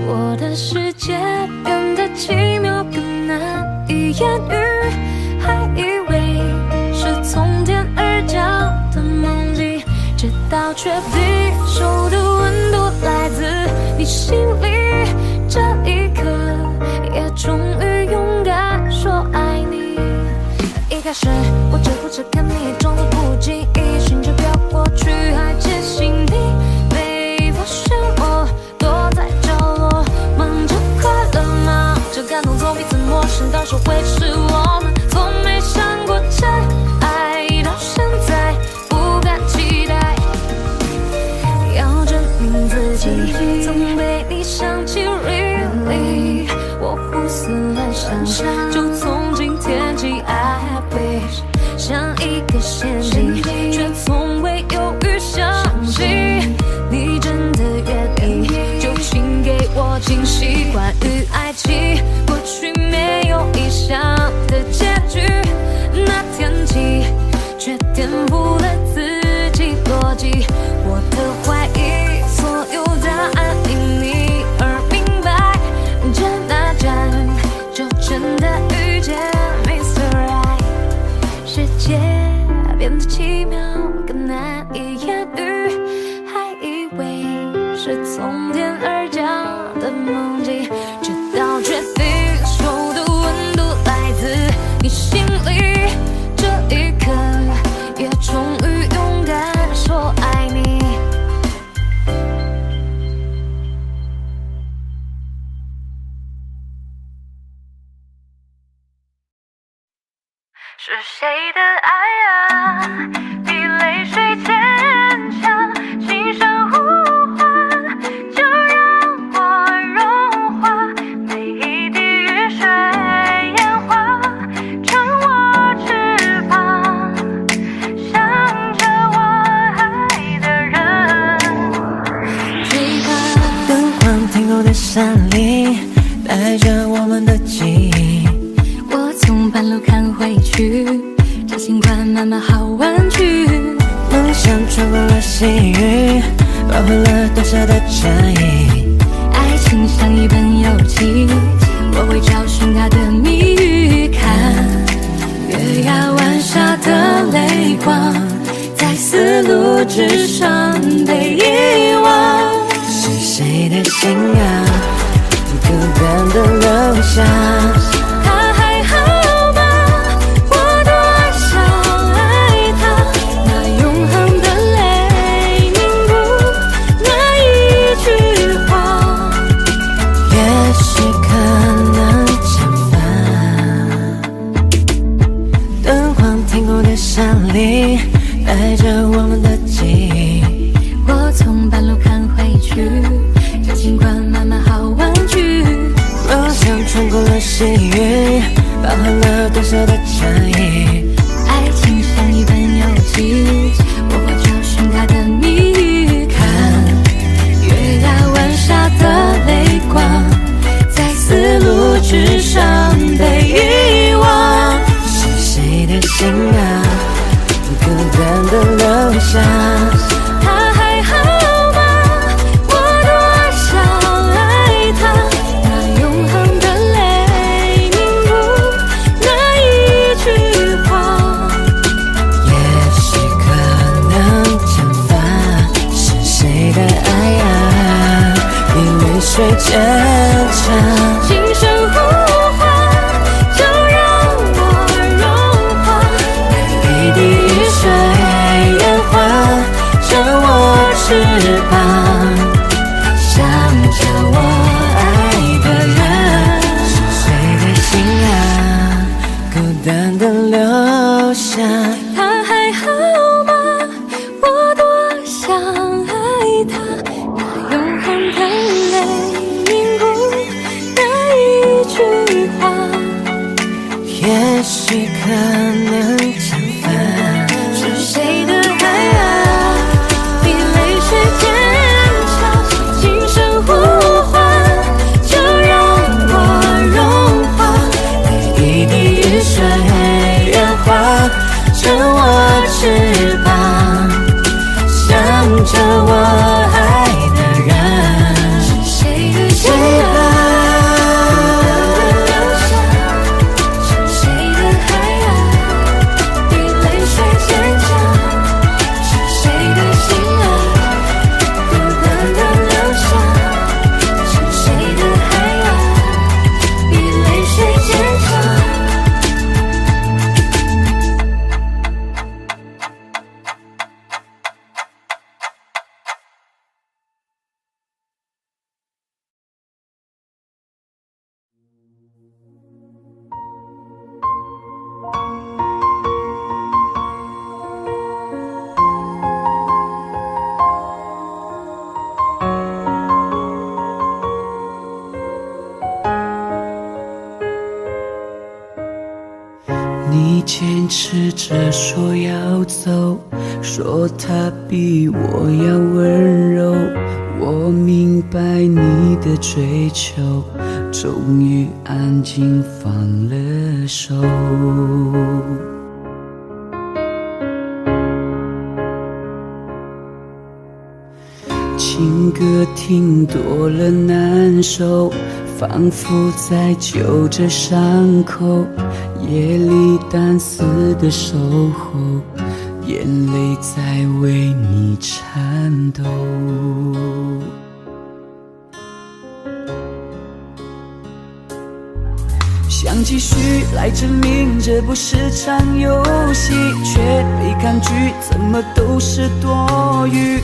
[SPEAKER 1] 我的世界变得奇妙，更难以言喻，还以为是从天而降的梦境，直到确定手的温度来自你心里，这一刻也终于勇敢说爱你。一开始我只顾着看你，装作不经意，心就飘过去，还窃喜你没发现我躲在角落，忙着快乐，忙着感动，从彼此陌生到说会是我们，从没想过真爱，到现在不敢期待，要证明自己曾被你想起 really， 我胡思乱想，就从今天起 I wish 像一个陷阱，却从未犹豫相信你真的愿意，就请给我惊喜。关于爱情，过去没有意想的结局，那天起却颠覆了自己逻辑。我的怀疑，所有答案因你而明白，转啊转，就真的遇见 Mr. Right。世界变得奇妙，更难以言喻，还以为是从天而降的梦境，直到确定手的温度来自你心里，这一刻也终于勇敢说爱你。是谁的爱啊，比泪水坚强，轻声呼唤，就让我融化，每一滴雨水烟花，成我翅膀，向着我爱的人追赶。
[SPEAKER 10] 灯光停够的山里，带着我们的记忆，
[SPEAKER 1] 我从半路看回去，这新款满满好玩具，
[SPEAKER 10] 梦想穿过了细雨，包围了短小的战役。
[SPEAKER 1] 爱情像一本游记，我会找寻它的谜语。看月牙湾下的泪光，在丝路之上被遗忘。
[SPEAKER 10] 是谁的信仰，孤单的留下。
[SPEAKER 1] 他还好吗？我多想爱他，那永恒的泪凝固，那一句话，
[SPEAKER 10] 也许可能惩罚。灯光停够的山里，带着我们的记忆。
[SPEAKER 1] 我从半路看回去，这尽管满满好玩具。
[SPEAKER 10] 梦想穿过了细雨，包含了短小的战役。
[SPEAKER 1] 爱情像一本游记，我会找寻它的谜语。看月牙湾下的泪光，在丝路之上被遗忘。
[SPEAKER 10] 是谁的信仰，孤单的留下。
[SPEAKER 1] 他还好吗？我多想爱他，那永恒的泪凝固，那一句话，
[SPEAKER 10] 也许可能惩罚。是谁的爱呀，比泪水坚强。
[SPEAKER 1] 轻声呼唤，就让我融化，
[SPEAKER 10] 每一滴雨水烟花，成我翅膀，
[SPEAKER 1] 想着我爱的人。
[SPEAKER 10] 是谁的信仰，孤单的留下。
[SPEAKER 1] 他还好吗？我多想爱他，那永恒的泪凝固，那一句话，
[SPEAKER 10] 也许可能惩
[SPEAKER 12] 你坚持着说要走，说他比我要温柔。我明白你的追求，终于安静放了手。情歌听多了难受，仿佛在揪着伤口，夜里单丝的守候，眼泪在为你颤抖。想继续来证明这不是场游戏，却被抗拒，怎么都是多余。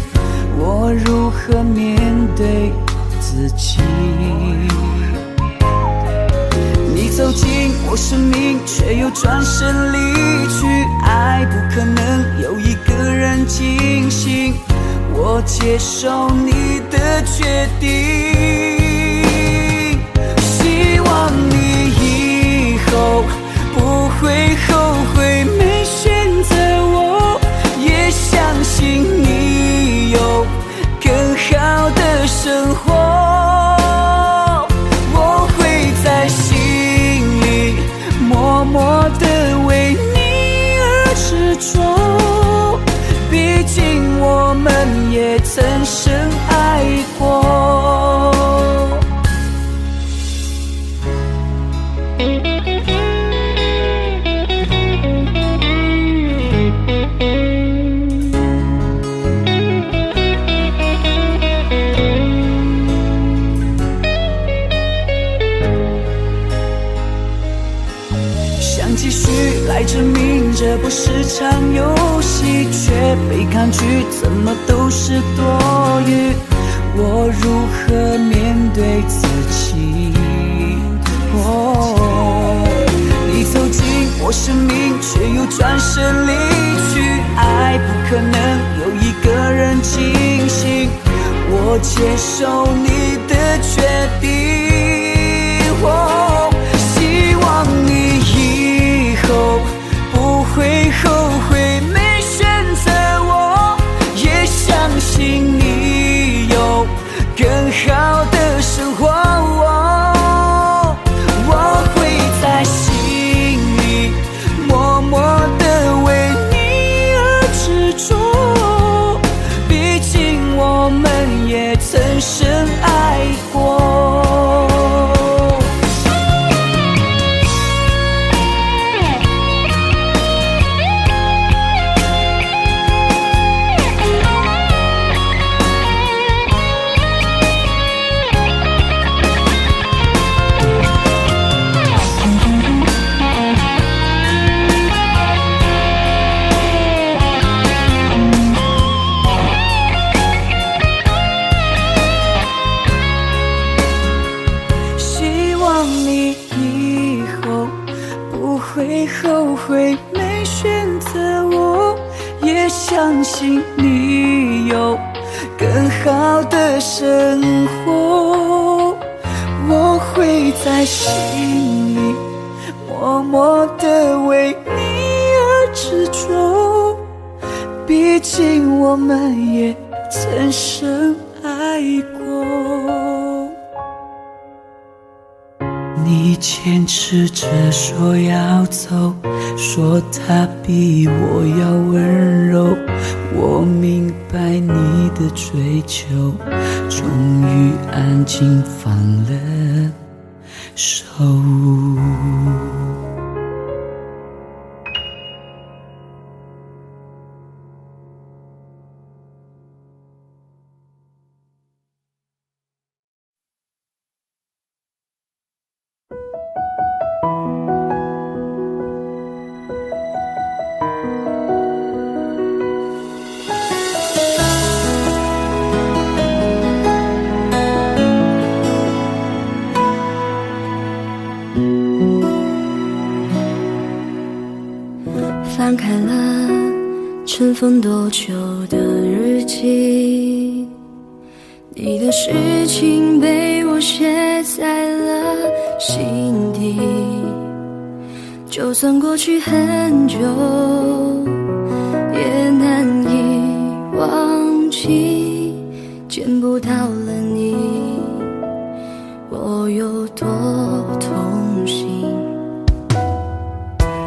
[SPEAKER 12] 我如何面对自己？你走进我生命，却又转身离去。爱不可能有一个人进行，我接受你的决定。希望你以后不会后悔没选择我，也相信你有更好的生活。我会在心里默默地为你而执着，毕竟我们也曾深爱过。继续来证明这不是场游戏，却被抗拒，怎么都是多余。我如何面对自己？你走进我生命，却又转身离去。爱不可能有一个人进行，我接受你的决定。希望你以后不会后悔没选择我，也相信你有更好的生活。我会在心里默默地为你而执着，毕竟我们也曾深爱过。后悔没选择我，也相信你有更好的生活。我会在心里默默地为你而执着，毕竟我们也曾深爱过。你坚持着说要走，说他比我要温柔。我明白你的追求，终于安静放了手。
[SPEAKER 1] 翻开了尘封多久的日记，你的事情被我写在了心底，就算过去很久，也难以忘记。见不到了你，我有多痛心。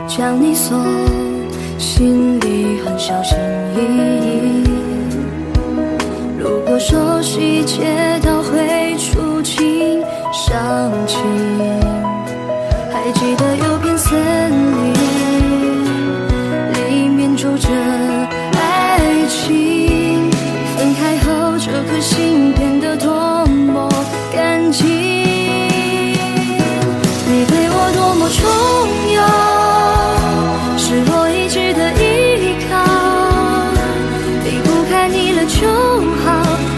[SPEAKER 1] 将你锁心里很小心翼翼，如果说细节都会触景伤情，还记得有片森林，里面住着爱情，分开后这颗心变得多么干净。你对我多么重要，是我一直的依靠，离不开你了就好，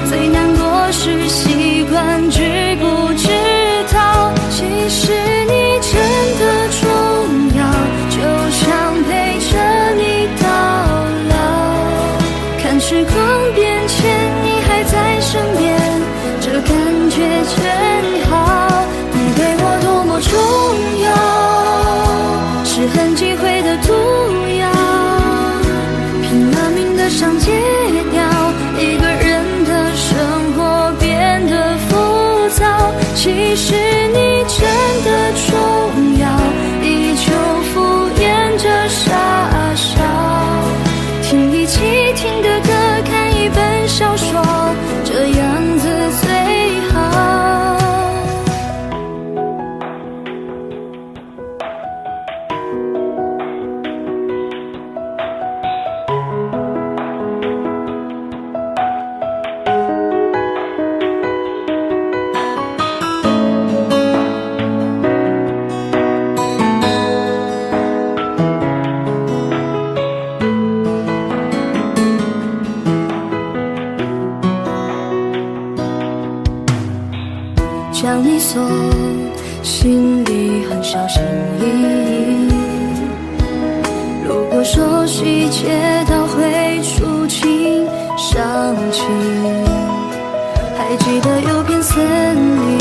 [SPEAKER 1] 最难过是习惯知不知道，其实你真的重要，就想陪着你到老。看时光变迁，你还在身边，这感觉真好。你对我多么重要，是很忌讳的毒药，拼了命的想戒掉，一个人的生活变得浮躁，其实你真的重要，依旧敷衍着傻笑，听一起听的歌，看一本小说，这样子最好。将你锁心里很小心翼翼，如果说细节都会触景伤情，还记得有片森林，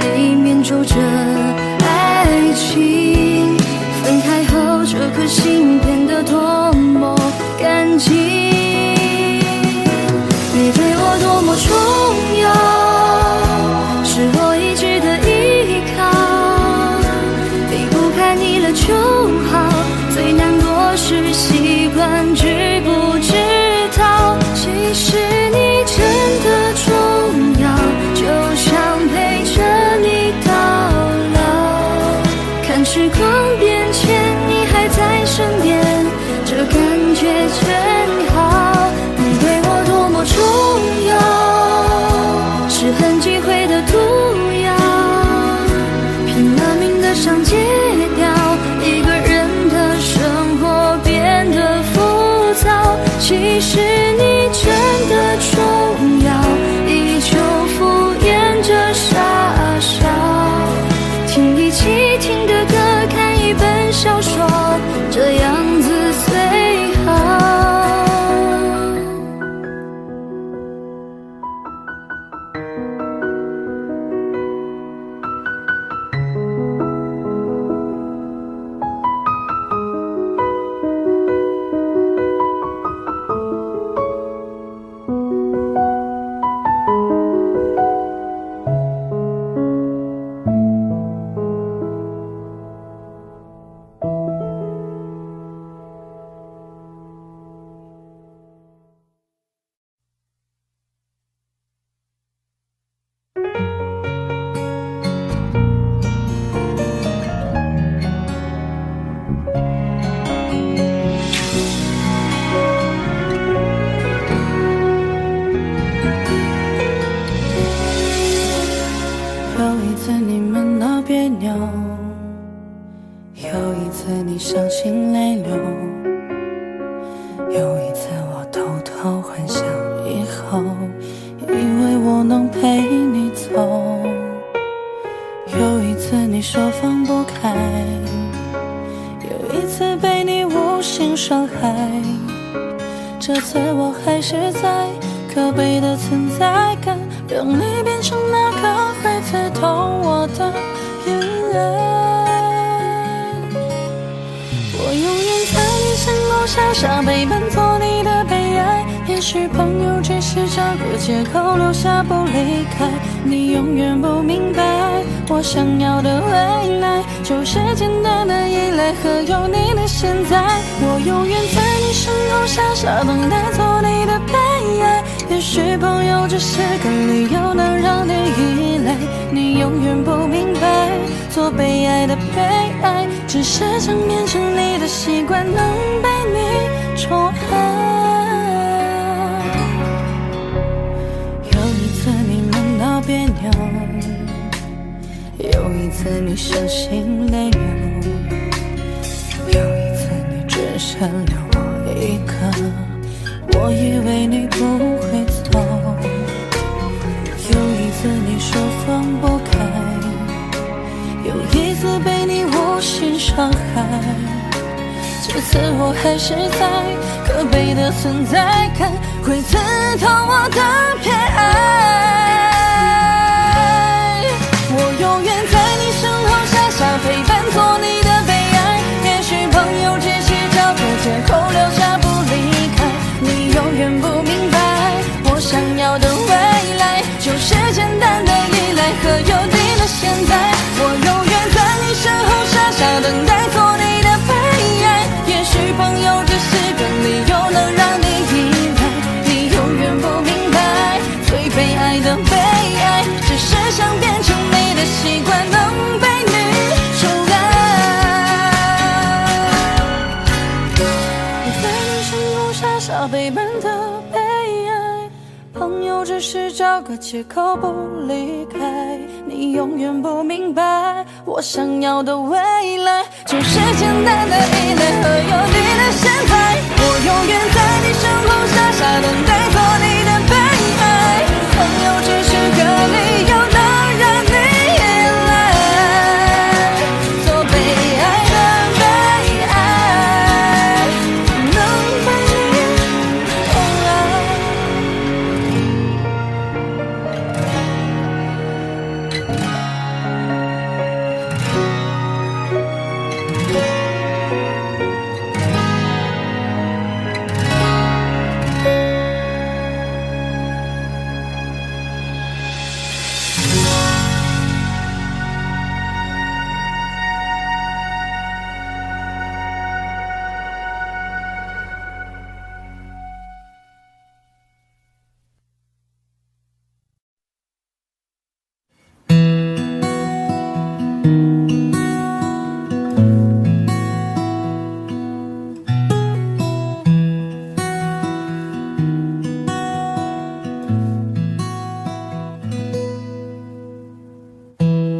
[SPEAKER 1] 里面住着爱情，分开后这颗心变得多么干净。你对我多么重要，是我一直的依靠，离不开你了就好，最难过是习惯知不知道，其实你真的重要，就想陪着你到老。看时光变迁，你还在身边，这感觉真好。你对我多么重要，是很忌讳的毒药，拼了命的想戒掉，一个人的生活变得浮躁，其实你真的重要，依旧敷衍着傻笑，听一起听的歌，看一本小说，这样子最好。
[SPEAKER 4] 有一次你们闹别扭，有一次你伤心泪流，有一次我偷偷幻想以后，以为我能陪你走，有一次你说放不开，有一次被你无心伤害，这次我还是在可悲的存在感，让你变成那个会刺痛我的眼泪。傻傻陪伴做你的悲哀，也许朋友只是找个借口留下不离开。你永远不明白，我想要的未来就是简单的依赖和有你的现在。我永远在你身后傻傻等待做你的悲哀，也许朋友只是个理由能让你依赖。你永远不明白，做被爱的悲哀只是想变成你的习惯，能被你宠爱。有一次你闷到别扭，有一次你伤心泪流，有一次你只剩留我一个，我以为你不会走。有一次你说放不开，有一次被你无心伤害，这次我还是在可悲的存在感会刺痛我的偏爱。我永远在你身后傻傻陪伴做你的悲哀，也许朋友只是找个借口留下不离开。你永远不明白，我想要的未来就是简单的依赖和有你的现在。我永远在你身后傻傻等待做你的悲哀，也许朋友只是个理由能让你依赖。你永远不明白，最被爱的悲哀只是想变成你的习惯，能被你宠爱。我在你身后傻傻陪伴的悲哀，朋友只是找个借口不离开。你永远不明白，我想要的未来就是简单的依赖和有你的现在。我永远在你身后傻傻等待做你的悲哀，朋友只是个理由能让你依赖，做被爱的悲爱，能被你宠爱。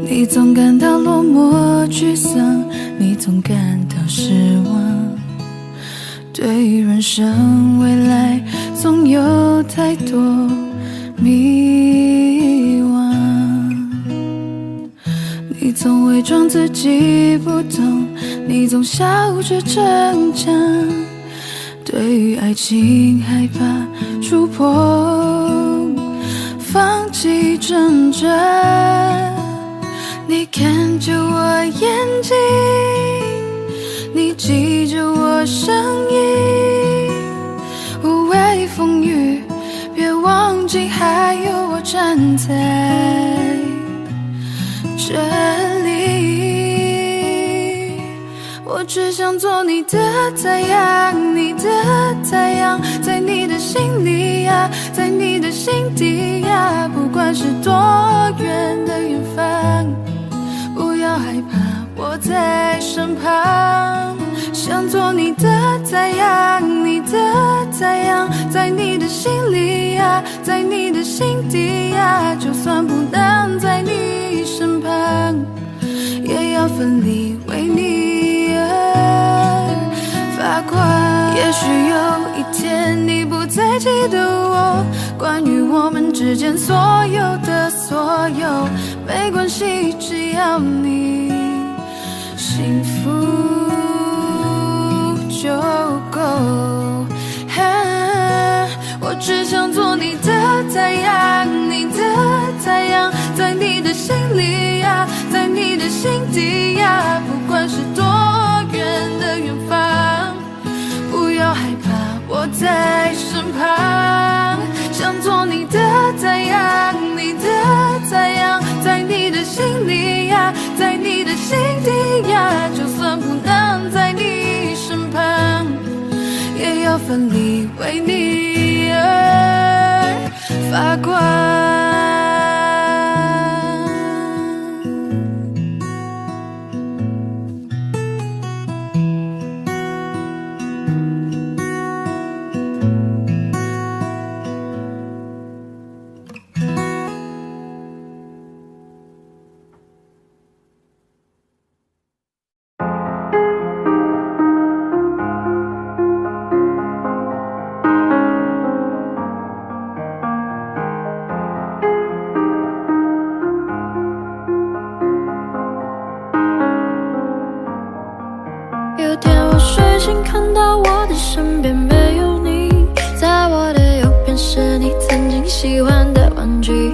[SPEAKER 4] 你总感到落寞沮丧，你总感到失望，对于人生未来总有太多迷惘。你总伪装自己不懂，你总笑着逞强，对于爱情害怕触碰，放弃挣扎。你看着我眼睛，你记着我声音，无畏风雨，别忘记还有我站在这里。我只想做你的太阳，你的太阳，在你的心里呀，在你的心底呀，不管是多远的远方，不要害怕，我在身旁。想做你的太阳，你的太阳，在你的心里呀，在你的心底呀，就算不能在你身旁，也要奋力为你而发光。也许有一天你不再记得我，关于我们之间所有的所有，没关系，只要你幸福就够。我只想做你的太阳，你的太阳，在你的心里呀，在你的心底呀，不管是多远的远方，不要你的太阳，你的太阳，在你的心里呀，在你的心底呀，就算不能在你身旁，也要奋力为你而发光。
[SPEAKER 1] 有天我睡醒，看到我的身边没有你，在我的右边是你曾经喜欢的玩具。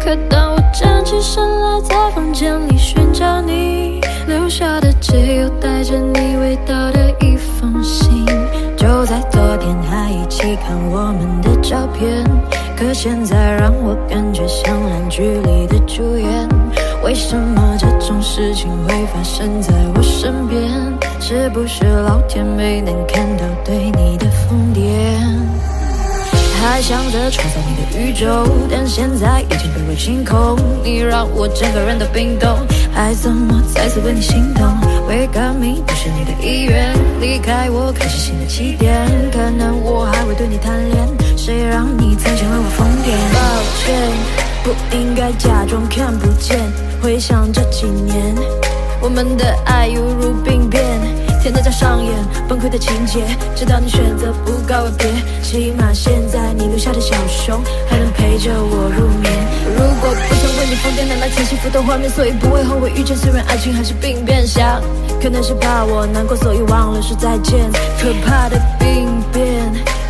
[SPEAKER 1] 可当我站起身来，在房间里寻找你，留下的只有带着你味道的一封信。就在昨天还一起看我们的照片，可现在让我感觉像烂剧里的主演。为什么这种事情会发生在我身边？是不是老天没能看到对你的疯癫？还想着创造你的宇宙，但现在已经被我清空。你让我整个人都冰冻，还怎么再次为你心动？Wake up me 不是你的意愿，离开我开始新的起点。可能我还会对你贪恋，谁让你曾经为我疯癫？抱歉，不应该假装看不见。回想这几年，我们的爱犹如病变，天天在上演崩溃的情节，直到你选择不告而别。起码现在你留下的小熊还能陪着我入眠。如果不曾为你疯癫，难来前幸福的画面，所以不会后悔遇见。虽然爱情还是病变，想可能是怕我难过，所以忘了说再见。可怕的病变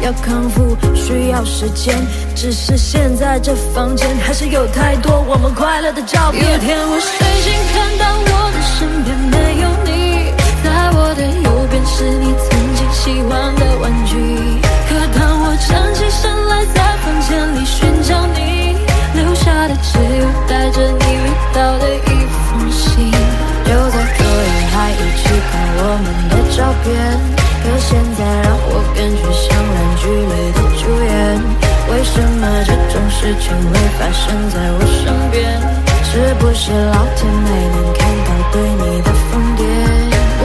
[SPEAKER 1] 要康复需要时间，只是现在这房间还是有太多我们快乐的照片。有天我睡醒，看到我的身边没有你，在我的右边是你曾经喜欢的玩具。可当我站起身来，在房间里寻找你，留下的只有带着你味道的一封信。就在昨夜还一起看我们的照片，可现在让我感觉像烂剧里的主演。为什么这种事情会发生在我身边？是不是老天没能看到对你的疯癫？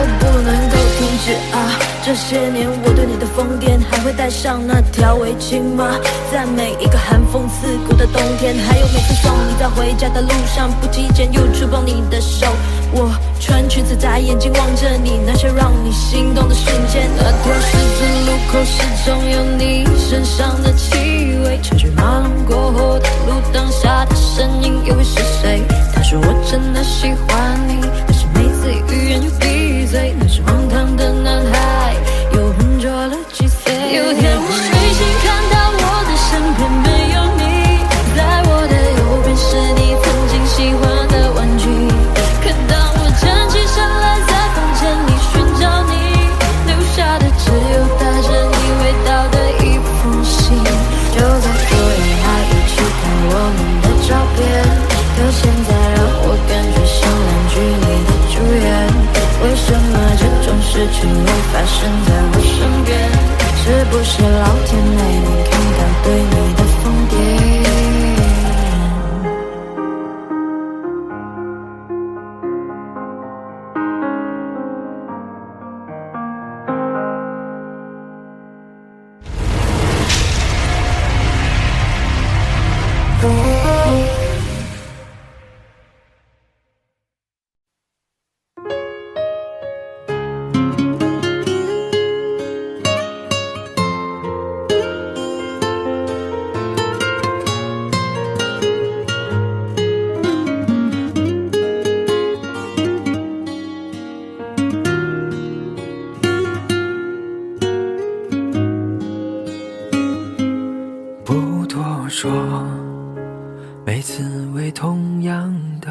[SPEAKER 1] 我不能够停止啊！这些年我对你的疯癫，还会带上那条围巾吗？在每一个寒风刺骨的冬天，还有每次送你在回家的路上，不经意间又触碰你的手。我穿裙子在眼睛望着你，那些让你心动的瞬间。那条十字路口始终有你身上的气味，车水马龙过后的路灯下的身影又会是谁？他说我真的喜欢你，可是每次欲言又闭嘴，那是荒唐的男孩又浑浊了几岁。有天我睡醒，看到我的身边没有你，在我的右边是你曾经喜欢的玩具。可当我站起身来，在房间里寻找你，留下的只有带着你味道的一封信。就在昨夜还一起看我们的照片，可现在让我感觉像烂剧里的主演。为什么这种事情会发生在我身边？是不是老天没能看到对你的疯癫？
[SPEAKER 3] 说每次为同样的，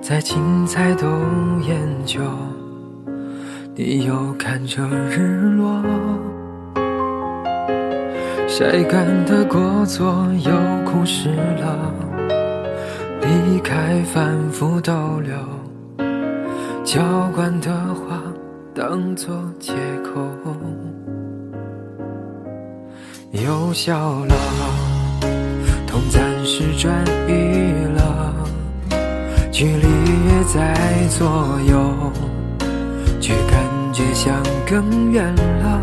[SPEAKER 3] 再精彩都研究，你又看着日落，想
[SPEAKER 13] 谁干的过错又哭湿了，离开反复逗留，浇灌的话当作借口，又笑了，痛暂时转移了，距离也在左右，却感觉像更远了，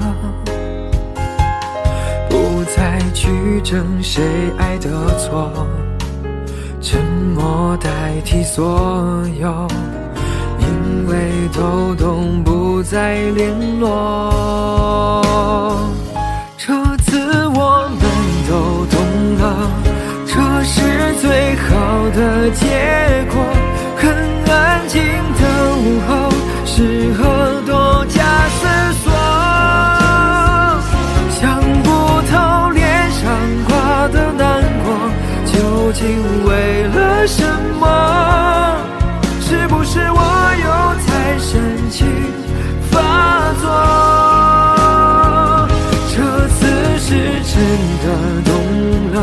[SPEAKER 13] 不再去争谁爱的错，沉默代替所有，因为都懂不再联络。这次我们都懂了，这是最好的结果。很安静的午后，适合多加思索，想不透脸上挂的难过究竟为了什么，是不是我又太深情发作？这次是真的懂了，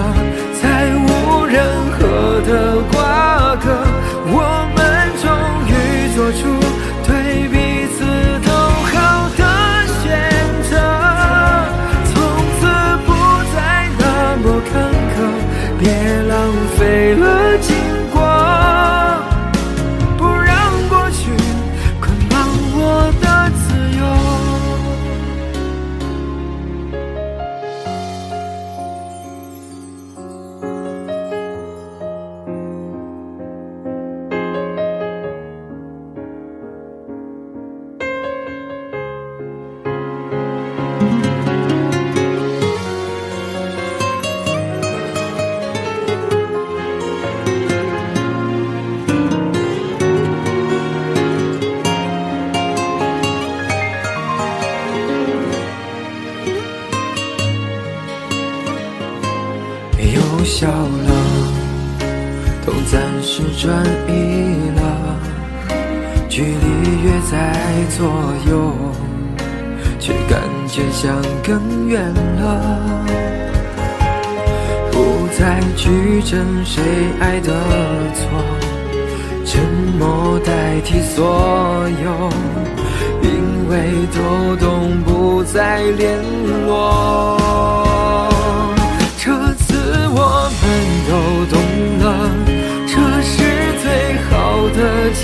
[SPEAKER 13] 再无任何的瓜葛，我们终于做出对彼此都好的选择，从此不再那么坎坷，别浪费了经过，不让过去捆绑我的自由。又笑了，痛暂时转移了，距离越在左右，却感觉像更远了，不再去争谁爱的错，沉默代替所有，因为都懂不再联络。这次我们都懂了，这是最好的结